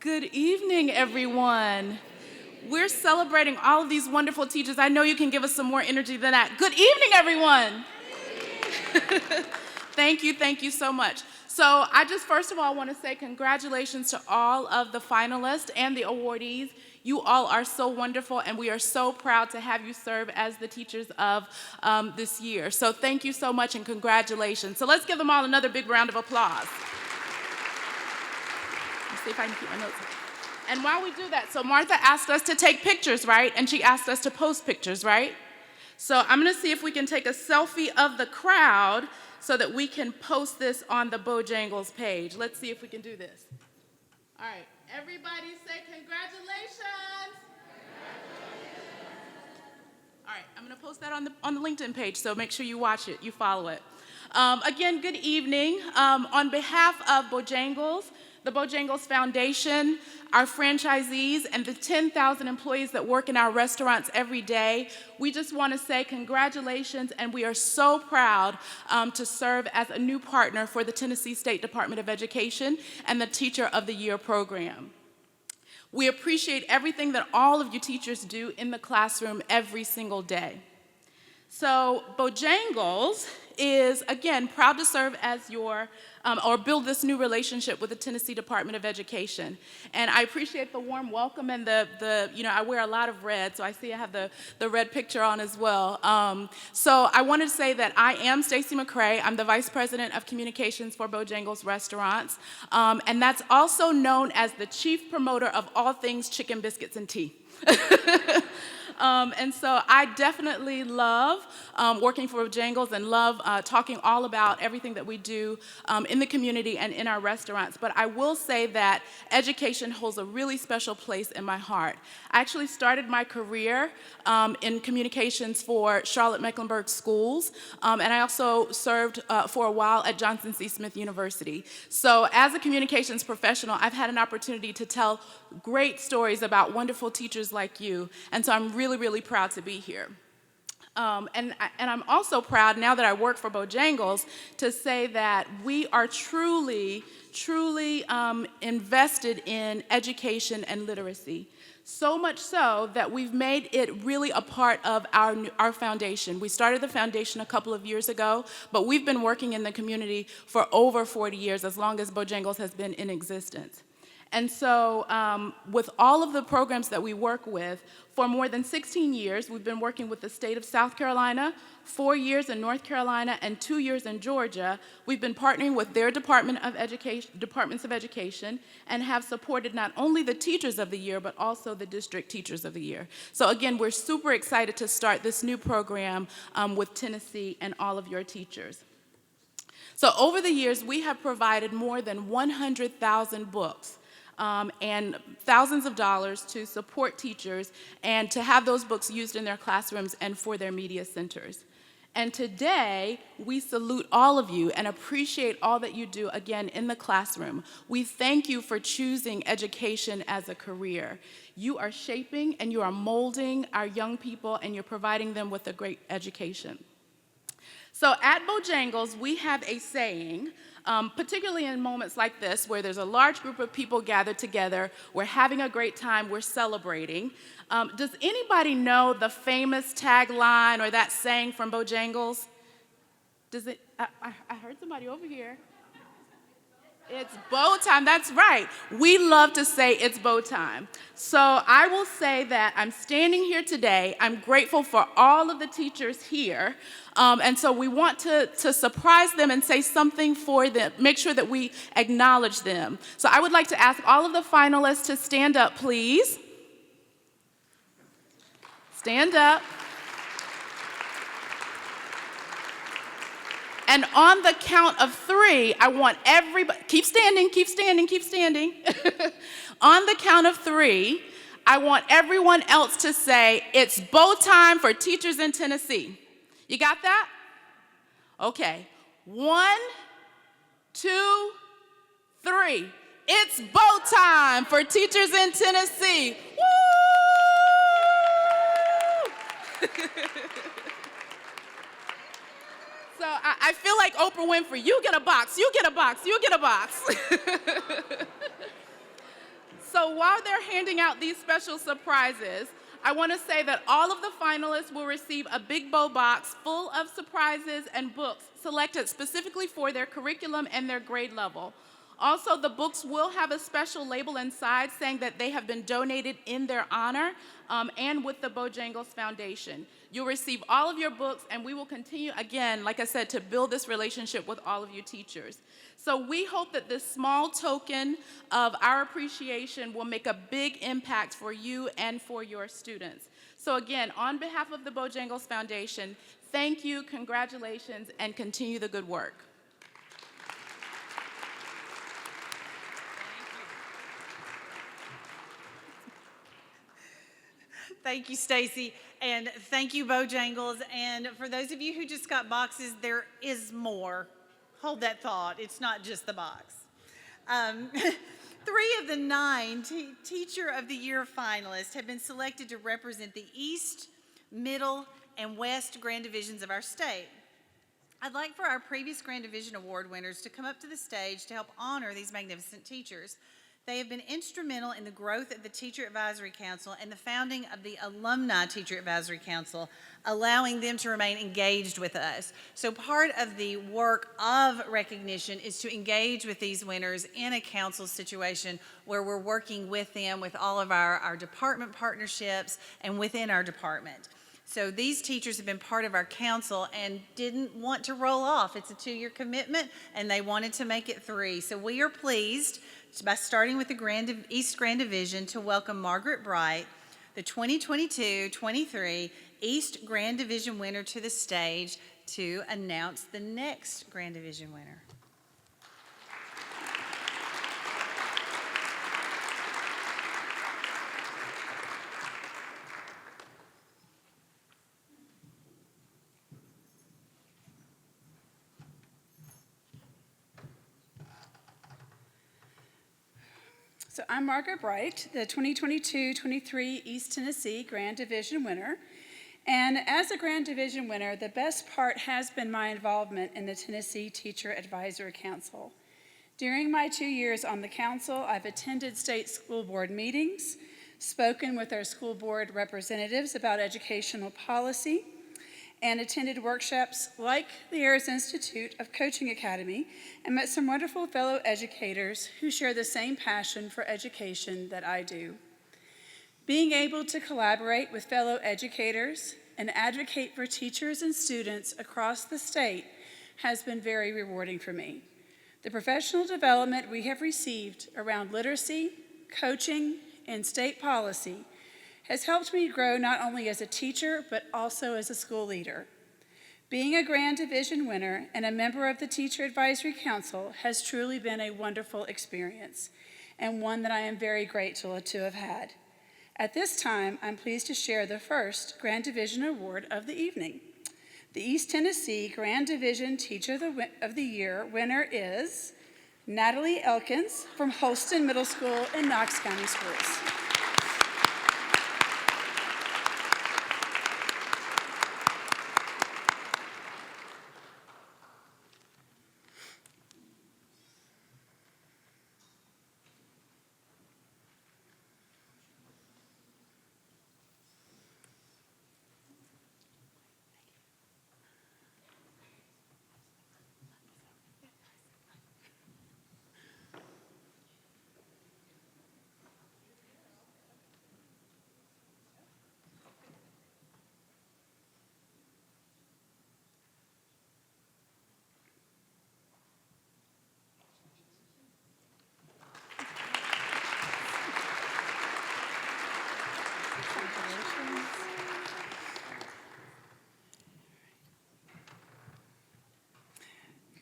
Good evening, everyone. We're celebrating all of these wonderful teachers. I know you can give us some more energy than that. Good evening, everyone. Thank you so much. So I just first of all want to say congratulations to all of the finalists and the awardees. You all are so wonderful, and we are so proud to have you serve as the teachers of this year. So thank you so much and congratulations. So let's give them all another big round of applause. Let's see if I can keep my notes. And while we do that, so Martha asked us to take pictures, right? And she asked us to post pictures, right? So I'm gonna see if we can take a selfie of the crowd so that we can post this on the Bojangles page. Let's see if we can do this. All right, everybody say congratulations. All right, I'm gonna post that on the LinkedIn page, so make sure you watch it, you follow it. Again, good evening. On behalf of Bojangles, the Bojangles Foundation, our franchisees, and the 10,000 employees that work in our restaurants every day, we just want to say congratulations, and we are so proud to serve as a new partner for the Tennessee State Department of Education and the Teacher of the Year program. We appreciate everything that all of you teachers do in the classroom every single day. So Bojangles is, again, proud to serve as your, or build this new relationship with the Tennessee Department of Education. And I appreciate the warm welcome and I wear a lot of red, so I see I have the red picture on as well. So I wanted to say that I am Stacy McRae. I'm the Vice President of Communications for Bojangles Restaurants. And that's also known as the Chief Promoter of all things chicken, biscuits, and tea. And so I definitely love working for Bojangles and love talking all about everything that we do in the community and in our restaurants. But I will say that education holds a really special place in my heart. I actually started my career in communications for Charlotte-Mecklenburg Schools, and I also served for a while at Johnson C. Smith University. So as a communications professional, I've had an opportunity to tell great stories about wonderful teachers like you, and so I'm really proud to be here. And I'm also proud, now that I work for Bojangles, to say that we are truly invested in education and literacy. So much so that we've made it really a part of our foundation. We started the foundation a couple of years ago, but we've been working in the community for over 40 years, as long as Bojangles has been in existence. And so with all of the programs that we work with, for more than 16 years, we've been working with the state of South Carolina, 4 years in North Carolina, and 2 years in Georgia. We've been partnering with their departments of education, and have supported not only the Teachers of the Year, but also the District Teachers of the Year. So again, we're super excited to start this new program with Tennessee and all of your teachers. So over the years, we have provided more than 100,000 books and thousands of dollars to support teachers and to have those books used in their classrooms and for their media centers. And today, we salute all of you and appreciate all that you do, again, in the classroom. We thank you for choosing education as a career. You are shaping and you are molding our young people, and you're providing them with a great education. So at Bojangles, we have a saying, particularly in moments like this, where there's a large group of people gathered together, we're having a great time, we're celebrating. Does anybody know the famous tagline or that saying from Bojangles? Does it? I heard somebody over here. It's bow time, that's right. We love to say it's bow time. So I will say that I'm standing here today. I'm grateful for all of the teachers here. And so we want to surprise them and say something for them, make sure that we acknowledge them. So I would like to ask all of the finalists to stand up, please. Stand up. And on the count of 3, I want everybody, keep standing, keep standing, keep standing. On the count of 3, I want everyone else to say, it's bow time for teachers in Tennessee. You got that? Okay. 1, 2, 3. It's bow time for teachers in Tennessee. Woo! So I feel like Oprah Winfrey, you get a box, you get a box, you get a box. So while they're handing out these special surprises, I want to say that all of the finalists will receive a big bow box full of surprises and books selected specifically for their curriculum and their grade level. Also, the books will have a special label inside saying that they have been donated in their honor and with the Bojangles Foundation. You'll receive all of your books, and we will continue, again, like I said, to build this relationship with all of you teachers. So we hope that this small token of our appreciation will make a big impact for you and for your students. So again, on behalf of the Bojangles Foundation, thank you, congratulations, and continue the good work. Thank you, Stacy, and thank you, Bojangles. And for those of you who just got boxes, there is more. Hold that thought. It's not just the box. 3 of the 9 Teacher of the Year finalists have been selected to represent the East, Middle, and West Grand Divisions of our state. I'd like for our previous Grand Division Award winners to come up to the stage to help honor these magnificent teachers. They have been instrumental in the growth of the Teacher Advisory Council and the founding of the Alumni Teacher Advisory Council, allowing them to remain engaged with us. So part of the work of recognition is to engage with these winners in a council situation where we're working with them with all of our department partnerships and within our department. So these teachers have been part of our council and didn't want to roll off. It's a 2-year commitment, and they wanted to make it 3. So we are pleased by starting with the East Grand Division to welcome Margaret Bright, the 2022-23 East Grand Division winner, to the stage to announce the next Grand Division winner. So I'm Margaret Bright, the 2022-23 East Tennessee Grand Division winner. And as a Grand Division winner, the best part has been my involvement in the Tennessee Teacher Advisory Council. During my 2 years on the council, I've attended state school board meetings, spoken with our school board representatives about educational policy, and attended workshops like the Harris Institute of Coaching Academy, and met some wonderful fellow educators who share the same passion for education that I do. Being able to collaborate with fellow educators and advocate for teachers and students across the state has been very rewarding for me. The professional development we have received around literacy, coaching, and state policy has helped me grow not only as a teacher, but also as a school leader. Being a Grand Division winner and a member of the Teacher Advisory Council has truly been a wonderful experience, and one that I am very grateful to have had. At this time, I'm pleased to share the first Grand Division Award of the evening. The East Tennessee Grand Division Teacher of the Year winner is Natalie Elkins from Holston Middle School in Knox County Schools.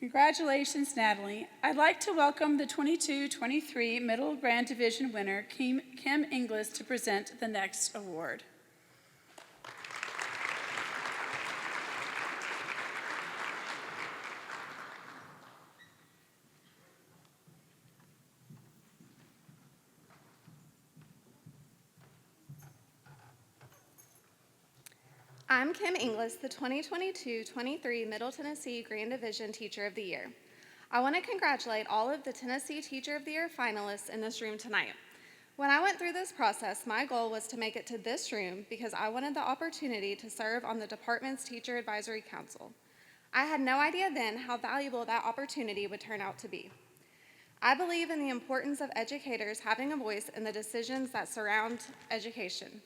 Congratulations, Natalie. I'd like to welcome the 22-23 Middle Grand Division winner, Kim Inglis, to present the next award. I'm Kim Inglis, the 2022-23 Middle Tennessee Grand Division Teacher of the Year. I want to congratulate all of the Tennessee Teacher of the Year finalists in this room tonight. When I went through this process, my goal was to make it to this room because I wanted the opportunity to serve on the department's Teacher Advisory Council. I had no idea then how valuable that opportunity would turn out to be. I believe in the importance of educators having a voice in the decisions that surround education.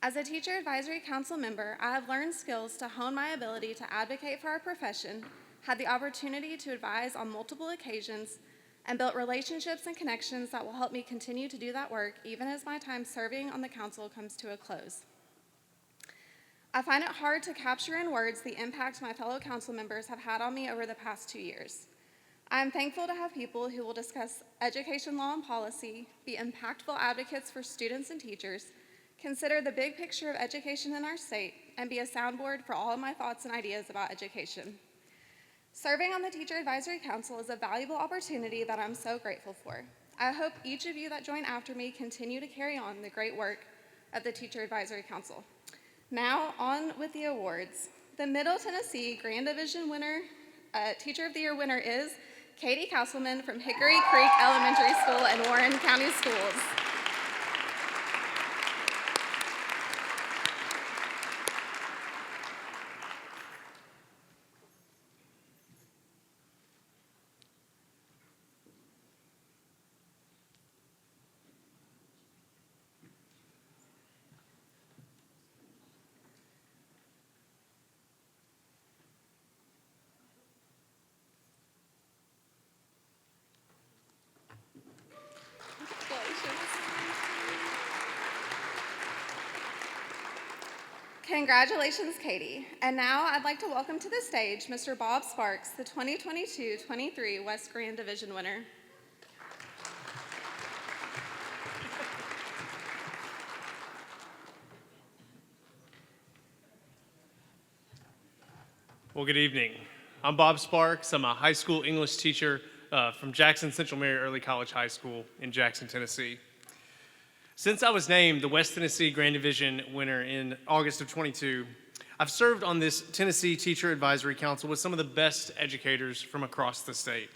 As a Teacher Advisory Council member, I have learned skills to hone my ability to advocate for our profession, had the opportunity to advise on multiple occasions, and built relationships and connections that will help me continue to do that work even as my time serving on the council comes to a close. I find it hard to capture in words the impact my fellow council members have had on me over the past 2 years. I am thankful to have people who will discuss education law and policy, be impactful advocates for students and teachers, consider the big picture of education in our state, and be a soundboard for all of my thoughts and ideas about education. Serving on the Teacher Advisory Council is a valuable opportunity that I'm so grateful for. I hope each of you that join after me continue to carry on the great work of the Teacher Advisory Council. Now, on with the awards. The Middle Tennessee Grand Division winner, Teacher of the Year winner is Katie Castleman from Hickory Creek Elementary School and Warren County Schools. Congratulations, Katie. And now I'd like to welcome to the stage Mr. Bob Sparks, the 2022-23 West Grand Division winner. Well, good evening. I'm Bob Sparks. I'm a high school English teacher from Jackson Central Mary Early College High School in Jackson, Tennessee. Since I was named the West Tennessee Grand Division winner in August of 22, I've served on this Tennessee Teacher Advisory Council with some of the best educators from across the state.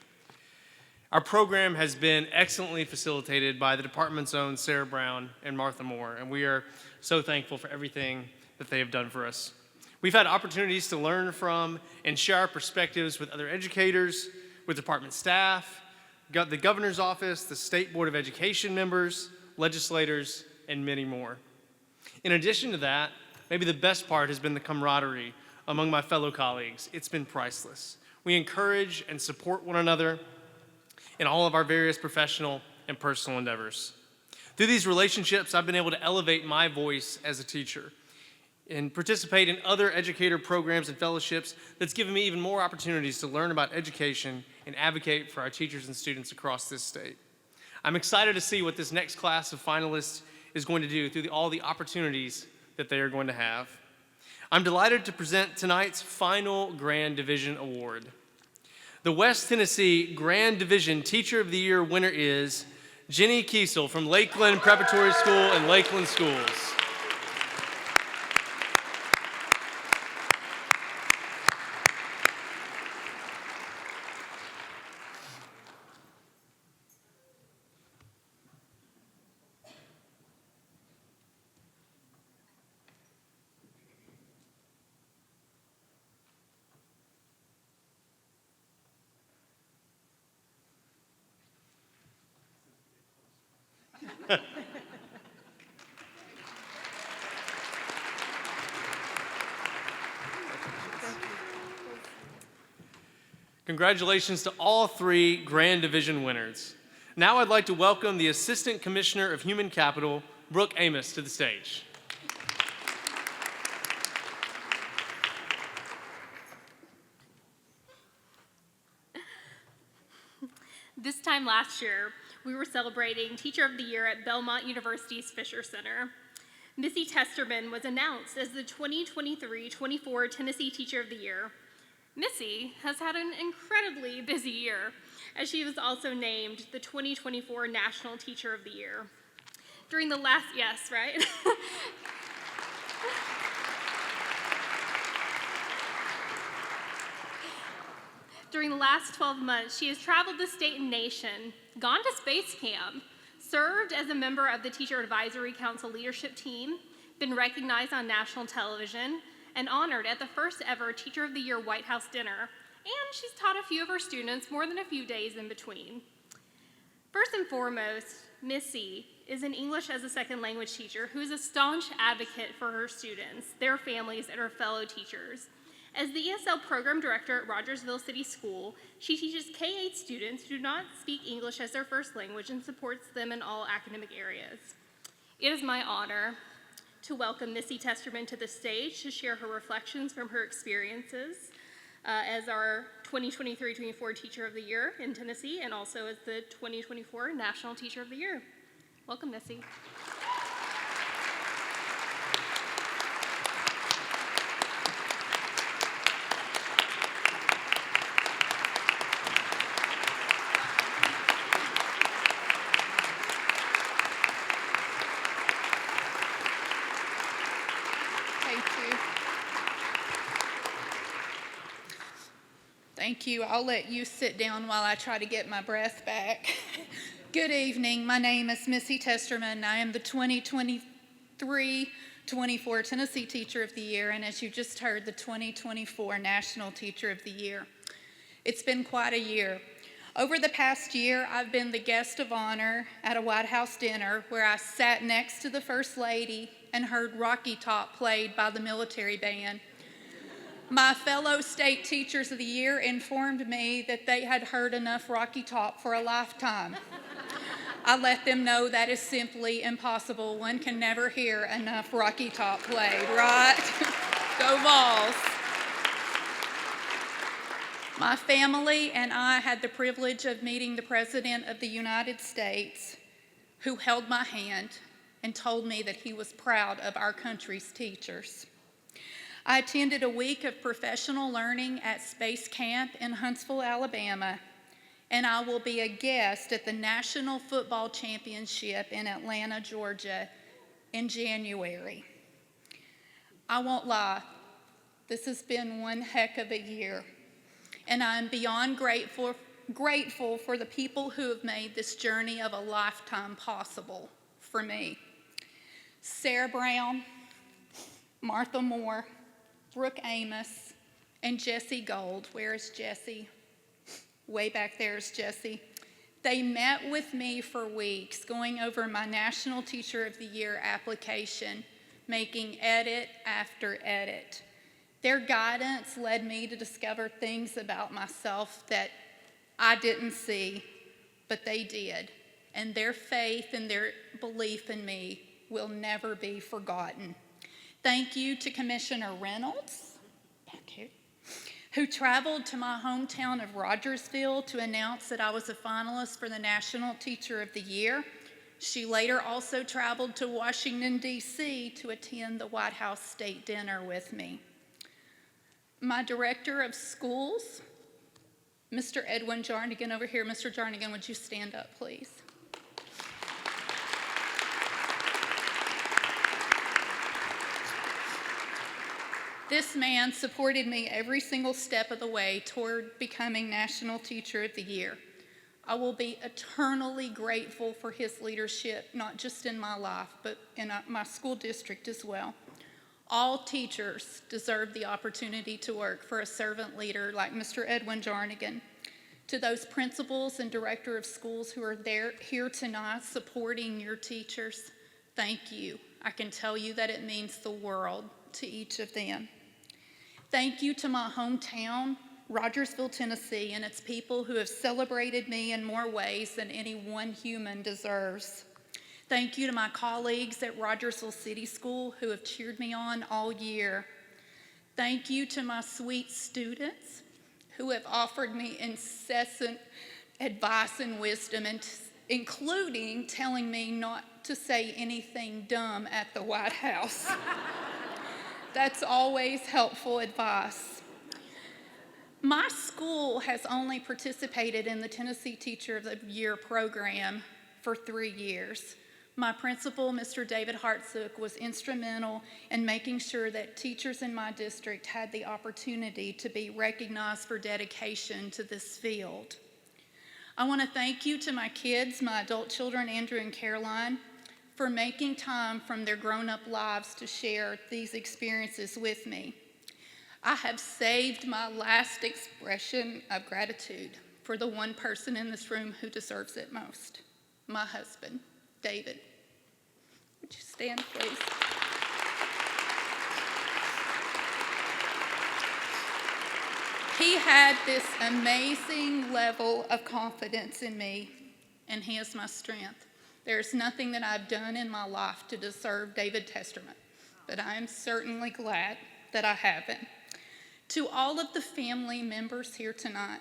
Our program has been excellently facilitated by the department's own Sarah Brown and Martha Moore, and we are so thankful for everything that they have done for us. We've had opportunities to learn from and share our perspectives with other educators, with department staff, the governor's office, the State Board of Education members, legislators, and many more. In addition to that, maybe the best part has been the camaraderie among my fellow colleagues. It's been priceless. We encourage and support one another in all of our various professional and personal endeavors. Through these relationships, I've been able to elevate my voice as a teacher and participate in other educator programs and fellowships that's given me even more opportunities to learn about education and advocate for our teachers and students across this state. I'm excited to see what this next class of finalists is going to do through all the opportunities that they are going to have. I'm delighted to present tonight's final Grand Division Award. The West Tennessee Grand Division Teacher of the Year winner is Jenny Kiesel from Lakeland Preparatory School and Lakeland Schools. Congratulations to all three Grand Division winners. Now I'd like to welcome the Assistant Commissioner of Human Capital, Brooke Amos, to the stage. This time last year, we were celebrating Teacher of the Year at Belmont University's Fisher Center. Missy Testerman was announced as the 2023-24 Tennessee Teacher of the Year. Missy has had an incredibly busy year, as she was also named the 2024 National Teacher of the Year. During the last, yes, right? During the last 12 months, she has traveled the state and nation, gone to space camp, served as a member of the Teacher Advisory Council leadership team, been recognized on national television, and honored at the first ever Teacher of the Year White House dinner, and she's taught a few of her students more than a few days in between. First and foremost, Missy is an English as a second language teacher who is a staunch advocate for her students, their families, and her fellow teachers. As the ESL program director at Rogersville City School, she teaches K-8 students who do not speak English as their first language and supports them in all academic areas. It is my honor to welcome Missy Testerman to the stage to share her reflections from her experiences as our 2023-24 Teacher of the Year in Tennessee and also as the 2024 National Teacher of the Year. Welcome, Missy. Thank you. I'll let you sit down while I try to get my breath back. Good evening. My name is Missy Testerman. I am the 2023-24 Tennessee Teacher of the Year, and as you just heard, the 2024 National Teacher of the Year. It's been quite a year. Over the past year, I've been the guest of honor at a White House dinner where I sat next to the First Lady and heard Rocky Top played by the military band. My fellow state teachers of the year informed me that they had heard enough Rocky Top for a lifetime. I let them know that is simply impossible. One can never hear enough Rocky Top played, right? Go Vols. My family and I had the privilege of meeting the President of the United States, who held my hand and told me that he was proud of our country's teachers. I attended a week of professional learning at Space Camp in Huntsville, Alabama, and I will be a guest at the National Football Championship in Atlanta, Georgia in January. I won't lie, this has been one heck of a year, and I'm beyond grateful for the people who have made this journey of a lifetime possible for me. Sarah Brown, Martha Moore, Brooke Amos, and Jessie Gold. Where is Jessie? Way back there is Jessie. They met with me for weeks, going over my National Teacher of the Year application, making edit after edit. Their guidance led me to discover things about myself that I didn't see, but they did. And their faith and their belief in me will never be forgotten. Thank you to Commissioner Reynolds, back here, who traveled to my hometown of Rogersville to announce that I was a finalist for the National Teacher of the Year. She later also traveled to Washington, D.C. to attend the White House State Dinner with me. My Director of Schools, Mr. Edwin Jarnigan over here. Mr. Jarnigan, would you stand up, please? This man supported me every single step of the way toward becoming National Teacher of the Year. I will be eternally grateful for his leadership, not just in my life, but in my school district as well. All teachers deserve the opportunity to work for a servant leader like Mr. Edwin Jarnigan. To those principals and director of schools who are here tonight supporting your teachers, thank you. I can tell you that it means the world to each of them. Thank you to my hometown, Rogersville, Tennessee, and its people who have celebrated me in more ways than any one human deserves. Thank you to my colleagues at Rogersville City School who have cheered me on all year. Thank you to my sweet students who have offered me incessant advice and wisdom, and including telling me not to say anything dumb at the White House. That's always helpful advice. My school has only participated in the Tennessee Teacher of the Year program for 3 years. My principal, Mr. David Hartsook, was instrumental in making sure that teachers in my district had the opportunity to be recognized for dedication to this field. I want to thank you to my kids, my adult children, Andrew and Caroline, for making time from their grown-up lives to share these experiences with me. I have saved my last expression of gratitude for the one person in this room who deserves it most, my husband, David. Would you stand, please? He had this amazing level of confidence in me, and he is my strength. There's nothing that I've done in my life to deserve David Testerman, but I am certainly glad that I haven't. To all of the family members here tonight,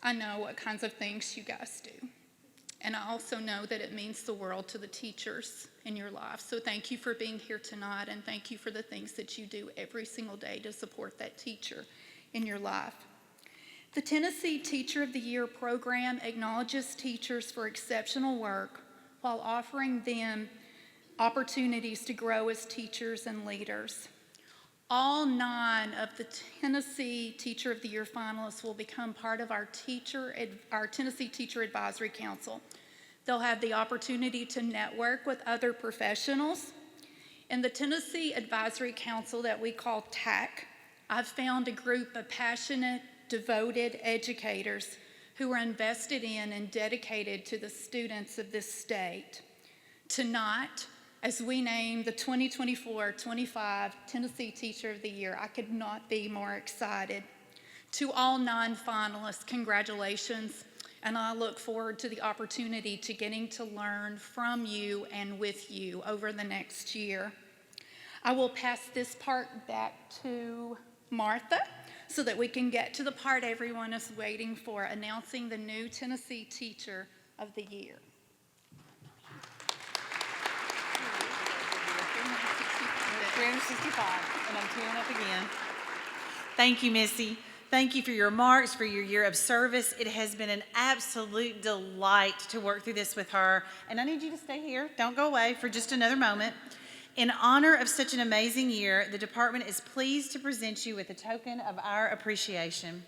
I know what kinds of things you guys do. And I also know that it means the world to the teachers in your life. So thank you for being here tonight, and thank you for the things that you do every single day to support that teacher in your life. The Tennessee Teacher of the Year program acknowledges teachers for exceptional work while offering them opportunities to grow as teachers and leaders. All 9 of the Tennessee Teacher of the Year finalists will become part of our Tennessee Teacher Advisory Council. They'll have the opportunity to network with other professionals. In the Tennessee Advisory Council that we call TAC, I've found a group of passionate, devoted educators who are invested in and dedicated to the students of this state. Tonight, as we name the 2024-25 Tennessee Teacher of the Year, I could not be more excited. To all 9 finalists, congratulations, and I look forward to the opportunity to getting to learn from you and with you over the next year. I will pass this part back to Martha so that we can get to the part everyone is waiting for, announcing the new Tennessee Teacher of the Year. 365, and I'm tearing up again. Thank you, Missy. Thank you for your remarks, for your year of service. It has been an absolute delight to work through this with her. And I need you to stay here. Don't go away for just another moment. In honor of such an amazing year, the department is pleased to present you with a token of our appreciation.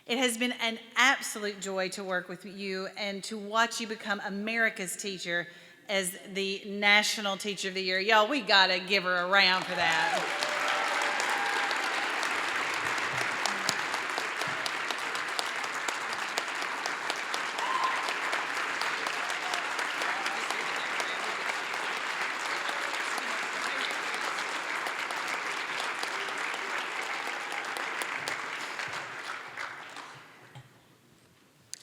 It has been an absolute joy to work with you and to watch you become America's teacher as the National Teacher of the Year. Y'all, we gotta give her a round for that.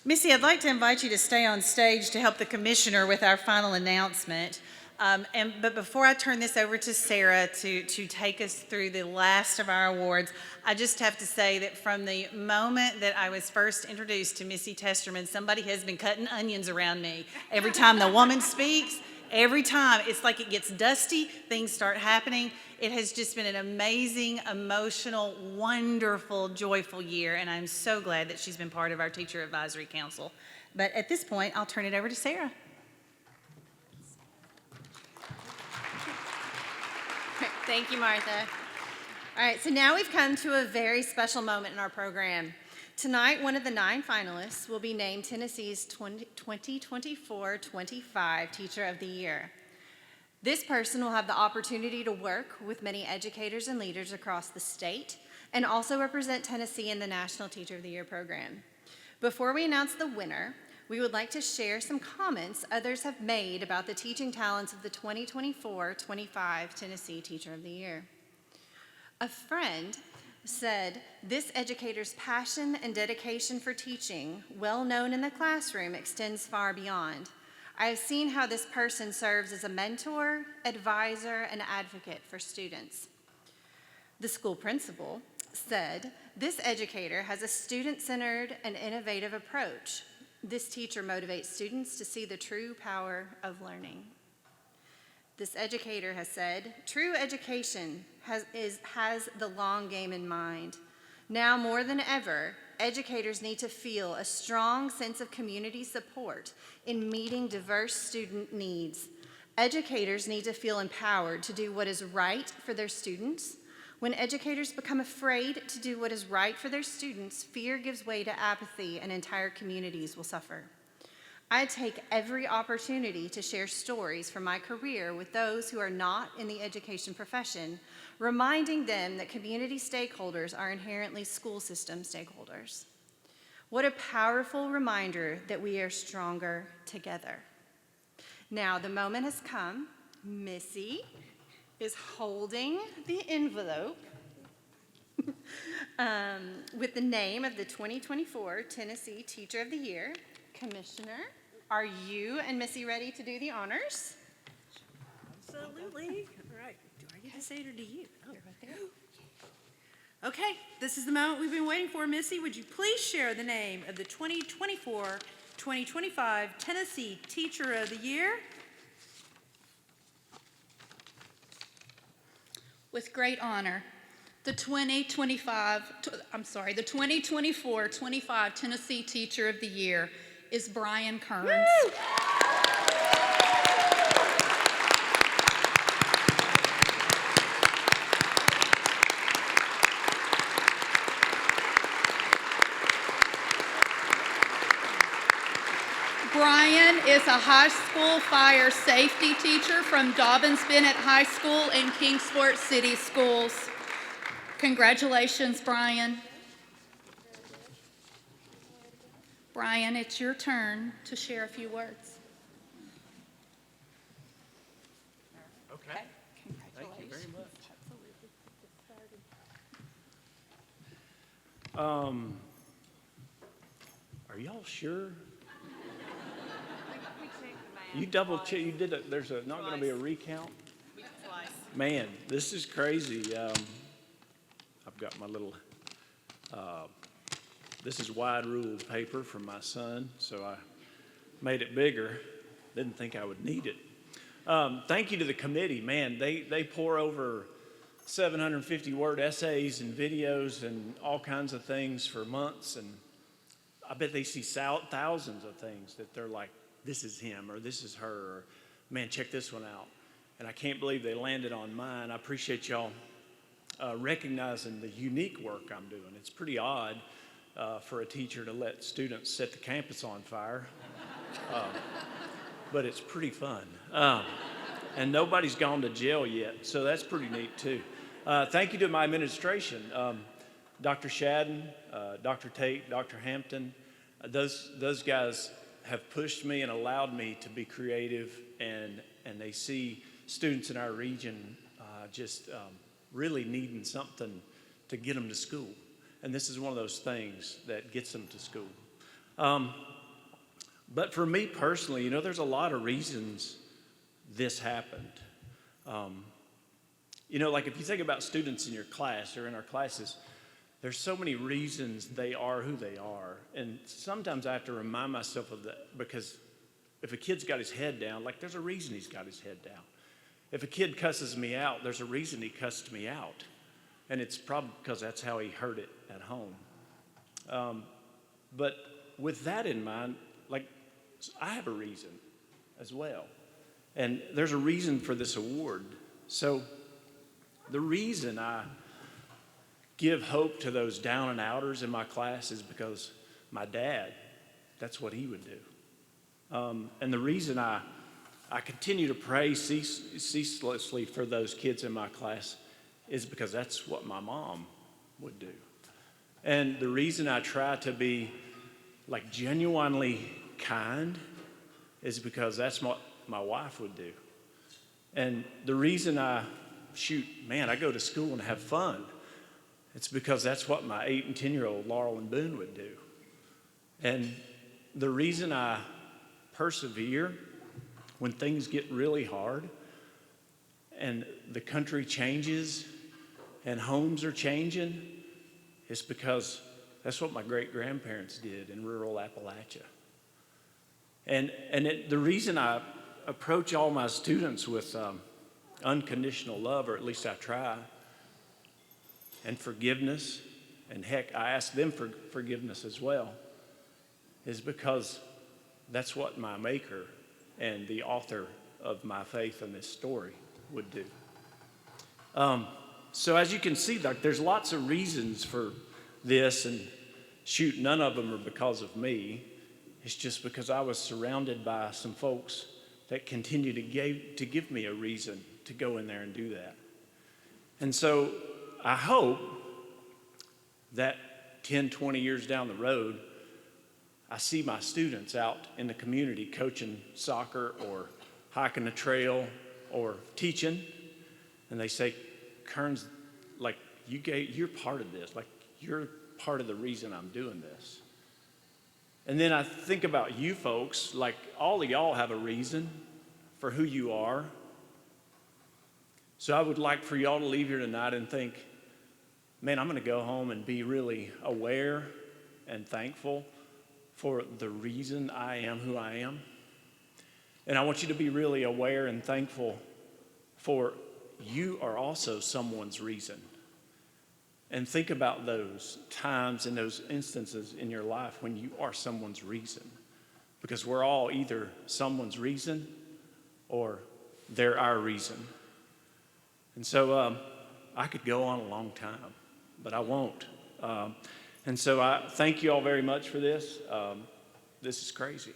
Missy, I'd like to invite you to stay on stage to help the commissioner with our final announcement. But before I turn this over to Sarah to take us through the last of our awards, I just have to say that from the moment that I was first introduced to Missy Testerman, somebody has been cutting onions around me. Every time the woman speaks, every time, it's like it gets dusty, things start happening. It has just been an amazing, emotional, wonderful, joyful year, and I'm so glad that she's been part of our Teacher Advisory Council. But at this point, I'll turn it over to Sarah. Thank you, Martha. All right, so now we've come to a very special moment in our program. Tonight, one of the 9 finalists will be named Tennessee's 2024-25 Teacher of the Year. This person will have the opportunity to work with many educators and leaders across the state and also represent Tennessee in the National Teacher of the Year program. Before we announce the winner, we would like to share some comments others have made about the teaching talents of the 2024-25 Tennessee Teacher of the Year. A friend said, "This educator's passion and dedication for teaching, well known in the classroom, extends far beyond. I have seen how this person serves as a mentor, advisor, and advocate for students." The school principal said, "This educator has a student-centered and innovative approach. This teacher motivates students to see the true power of learning. This educator has said, true education has the long game in mind. Now more than ever, educators need to feel a strong sense of community support in meeting diverse student needs. Educators need to feel empowered to do what is right for their students. When educators become afraid to do what is right for their students, fear gives way to apathy and entire communities will suffer. I take every opportunity to share stories from my career with those who are not in the education profession, reminding them that community stakeholders are inherently school system stakeholders. What a powerful reminder that we are stronger together. Now the moment has come. Missy is holding the envelope with the name of the 2024 Tennessee Teacher of the Year. Commissioner, are you and Missy ready to do the honors? Absolutely. All right. Do I get to say it or do you? Oh. Okay, this is the moment we've been waiting for. Missy, would you please share the name of the 2024-2025 Tennessee Teacher of the Year? With great honor, the 2024-25 Tennessee Teacher of the Year is Bryan Kerns. Woo! Bryan is a high school fire safety teacher from Dobbins-Bennett High School and Kingsport City Schools. Congratulations, Bryan. Bryan, it's your turn to share a few words. Okay. Congratulations. Thank you very much. Are y'all sure? You double check. You did it. There's not going to be a recount. Man, this is crazy. I've got my little. This is wide ruled paper from my son, so I made it bigger. Didn't think I would need it. Thank you to the committee. Man, they pour over 750-word essays and videos and all kinds of things for months, and I bet they see thousands of things that they're like, this is him or this is her, or man, check this one out. And I can't believe they landed on mine. I appreciate y'all recognizing the unique work I'm doing. It's pretty odd for a teacher to let students set the campus on fire, but it's pretty fun. And nobody's gone to jail yet, so that's pretty neat too. Thank you to my administration, Dr. Shadden, Dr. Tate, Dr. Hampton. Those guys have pushed me and allowed me to be creative, and they see students in our region just really needing something to get them to school. And this is one of those things that gets them to school. But for me personally, there's a lot of reasons this happened. Like if you think about students in your class or in our classes, there's so many reasons they are who they are. And sometimes I have to remind myself of that, because if a kid's got his head down, like there's a reason he's got his head down. If a kid cusses me out, there's a reason he cussed me out. And it's probably because that's how he heard it at home. But with that in mind, like I have a reason as well. And there's a reason for this award. So the reason I give hope to those down and outers in my class is because my dad, that's what he would do. And the reason I continue to pray ceaselessly for those kids in my class is because that's what my mom would do. And the reason I try to be like genuinely kind is because that's what my wife would do. And the reason I go to school and have fun, it's because that's what my 8 and 10-year-old Laurel and Boone would do. And the reason I persevere when things get really hard and the country changes and homes are changing is because that's what my great-grandparents did in rural Appalachia. The reason I approach all my students with unconditional love, or at least I try, and forgiveness, and heck, I ask them for forgiveness as well, is because that's what my maker and the author of my faith in this story would do. So as you can see, there's lots of reasons for this, and shoot, none of them are because of me. It's just because I was surrounded by some folks that continue to give me a reason to go in there and do that. And so I hope that 10, 20 years down the road, I see my students out in the community coaching soccer or hiking a trail or teaching, and they say, Kerns, like, you're part of this. Like, you're part of the reason I'm doing this. And then I think about you folks, like all of y'all have a reason for who you are. So I would like for y'all to leave here tonight and think, man, I'm going to go home and be really aware and thankful for the reason I am who I am. And I want you to be really aware and thankful for you are also someone's reason. And think about those times and those instances in your life when you are someone's reason. Because we're all either someone's reason or they're our reason. And so I could go on a long time, but I won't. And so I thank you all very much for this. This is crazy.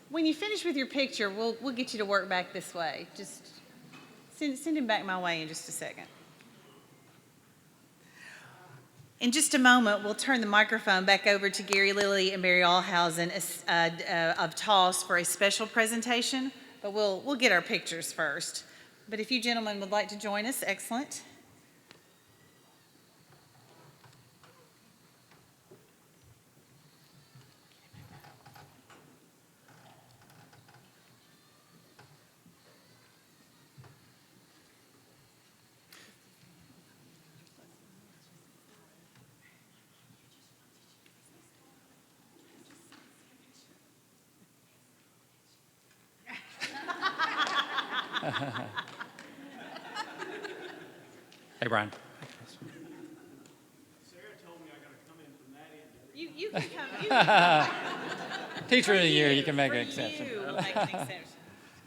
When you finish with your picture, we'll get you to work back this way. Just send him back my way in just a second. In just a moment, we'll turn the microphone back over to Gary Lilly and Barry Allhausen of TOSS for a special presentation, but we'll get our pictures first. But if you gentlemen would like to join us, excellent. Hey, Bryan. Sarah told me I got to come in from that end. You can come. You can come. Teacher of the Year, you can make an exception.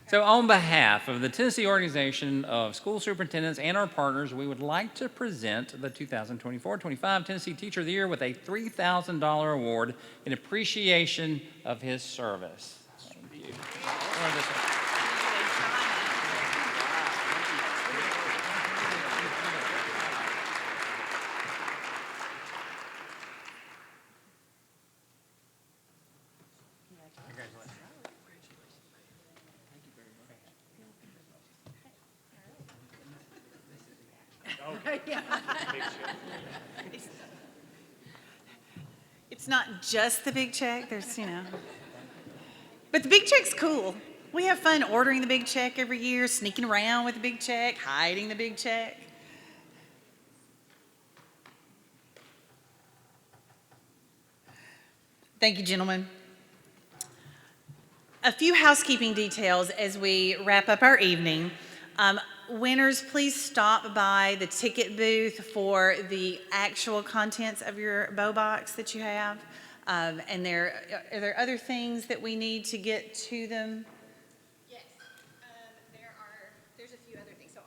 So on behalf of the Tennessee Organization of School Superintendents and our partners, we would like to present the 2024-25 Tennessee Teacher of the Year with a $3,000 award in appreciation of his service. Thank you. It's not just the big check. There's, but the big check's cool. We have fun ordering the big check every year, sneaking around with the big check, hiding the big check. Thank you, gentlemen. A few housekeeping details as we wrap up our evening. Winners, please stop by the ticket booth for the actual contents of your bow box that you have. And are there other things that we need to get to them? Yes, there's a few other things. So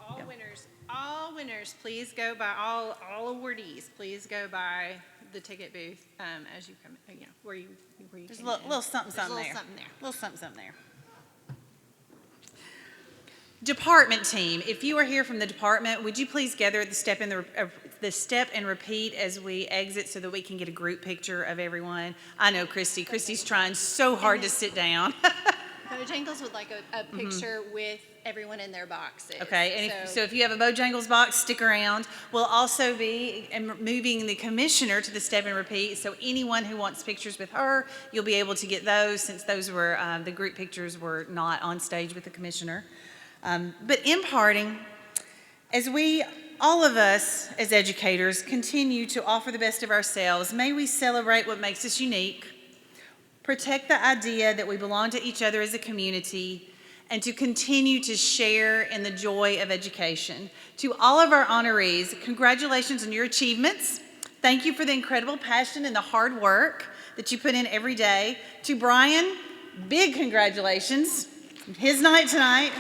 all winners, please go by, all awardees, please go by the ticket booth as you come, where you There's a little something there. Little something there. Department team, if you are here from the department, would you please gather at the step and repeat as we exit so that we can get a group picture of everyone? I know Christy's trying so hard to sit down. Bojangles would like a picture with everyone in their boxes. Okay, and so if you have a Bojangles box, stick around. We'll also be moving the commissioner to the step and repeat, so anyone who wants pictures with her, you'll be able to get those, since those were, the group pictures were not on stage with the commissioner. But in parting, as we, all of us as educators, continue to offer the best of ourselves, may we celebrate what makes us unique, protect the idea that we belong to each other as a community, and to continue to share in the joy of education. To all of our honorees, congratulations on your achievements. Thank you for the incredible passion and the hard work that you put in every day. To Bryan, big congratulations. His night tonight.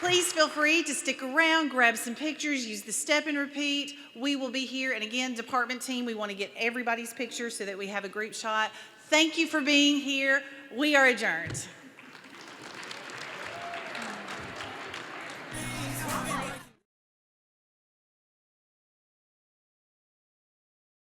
Please feel free to stick around, grab some pictures, use the step and repeat. We will be here, and again, department team, we want to get everybody's picture so that we have a group shot. Thank you for being here. We are adjourned.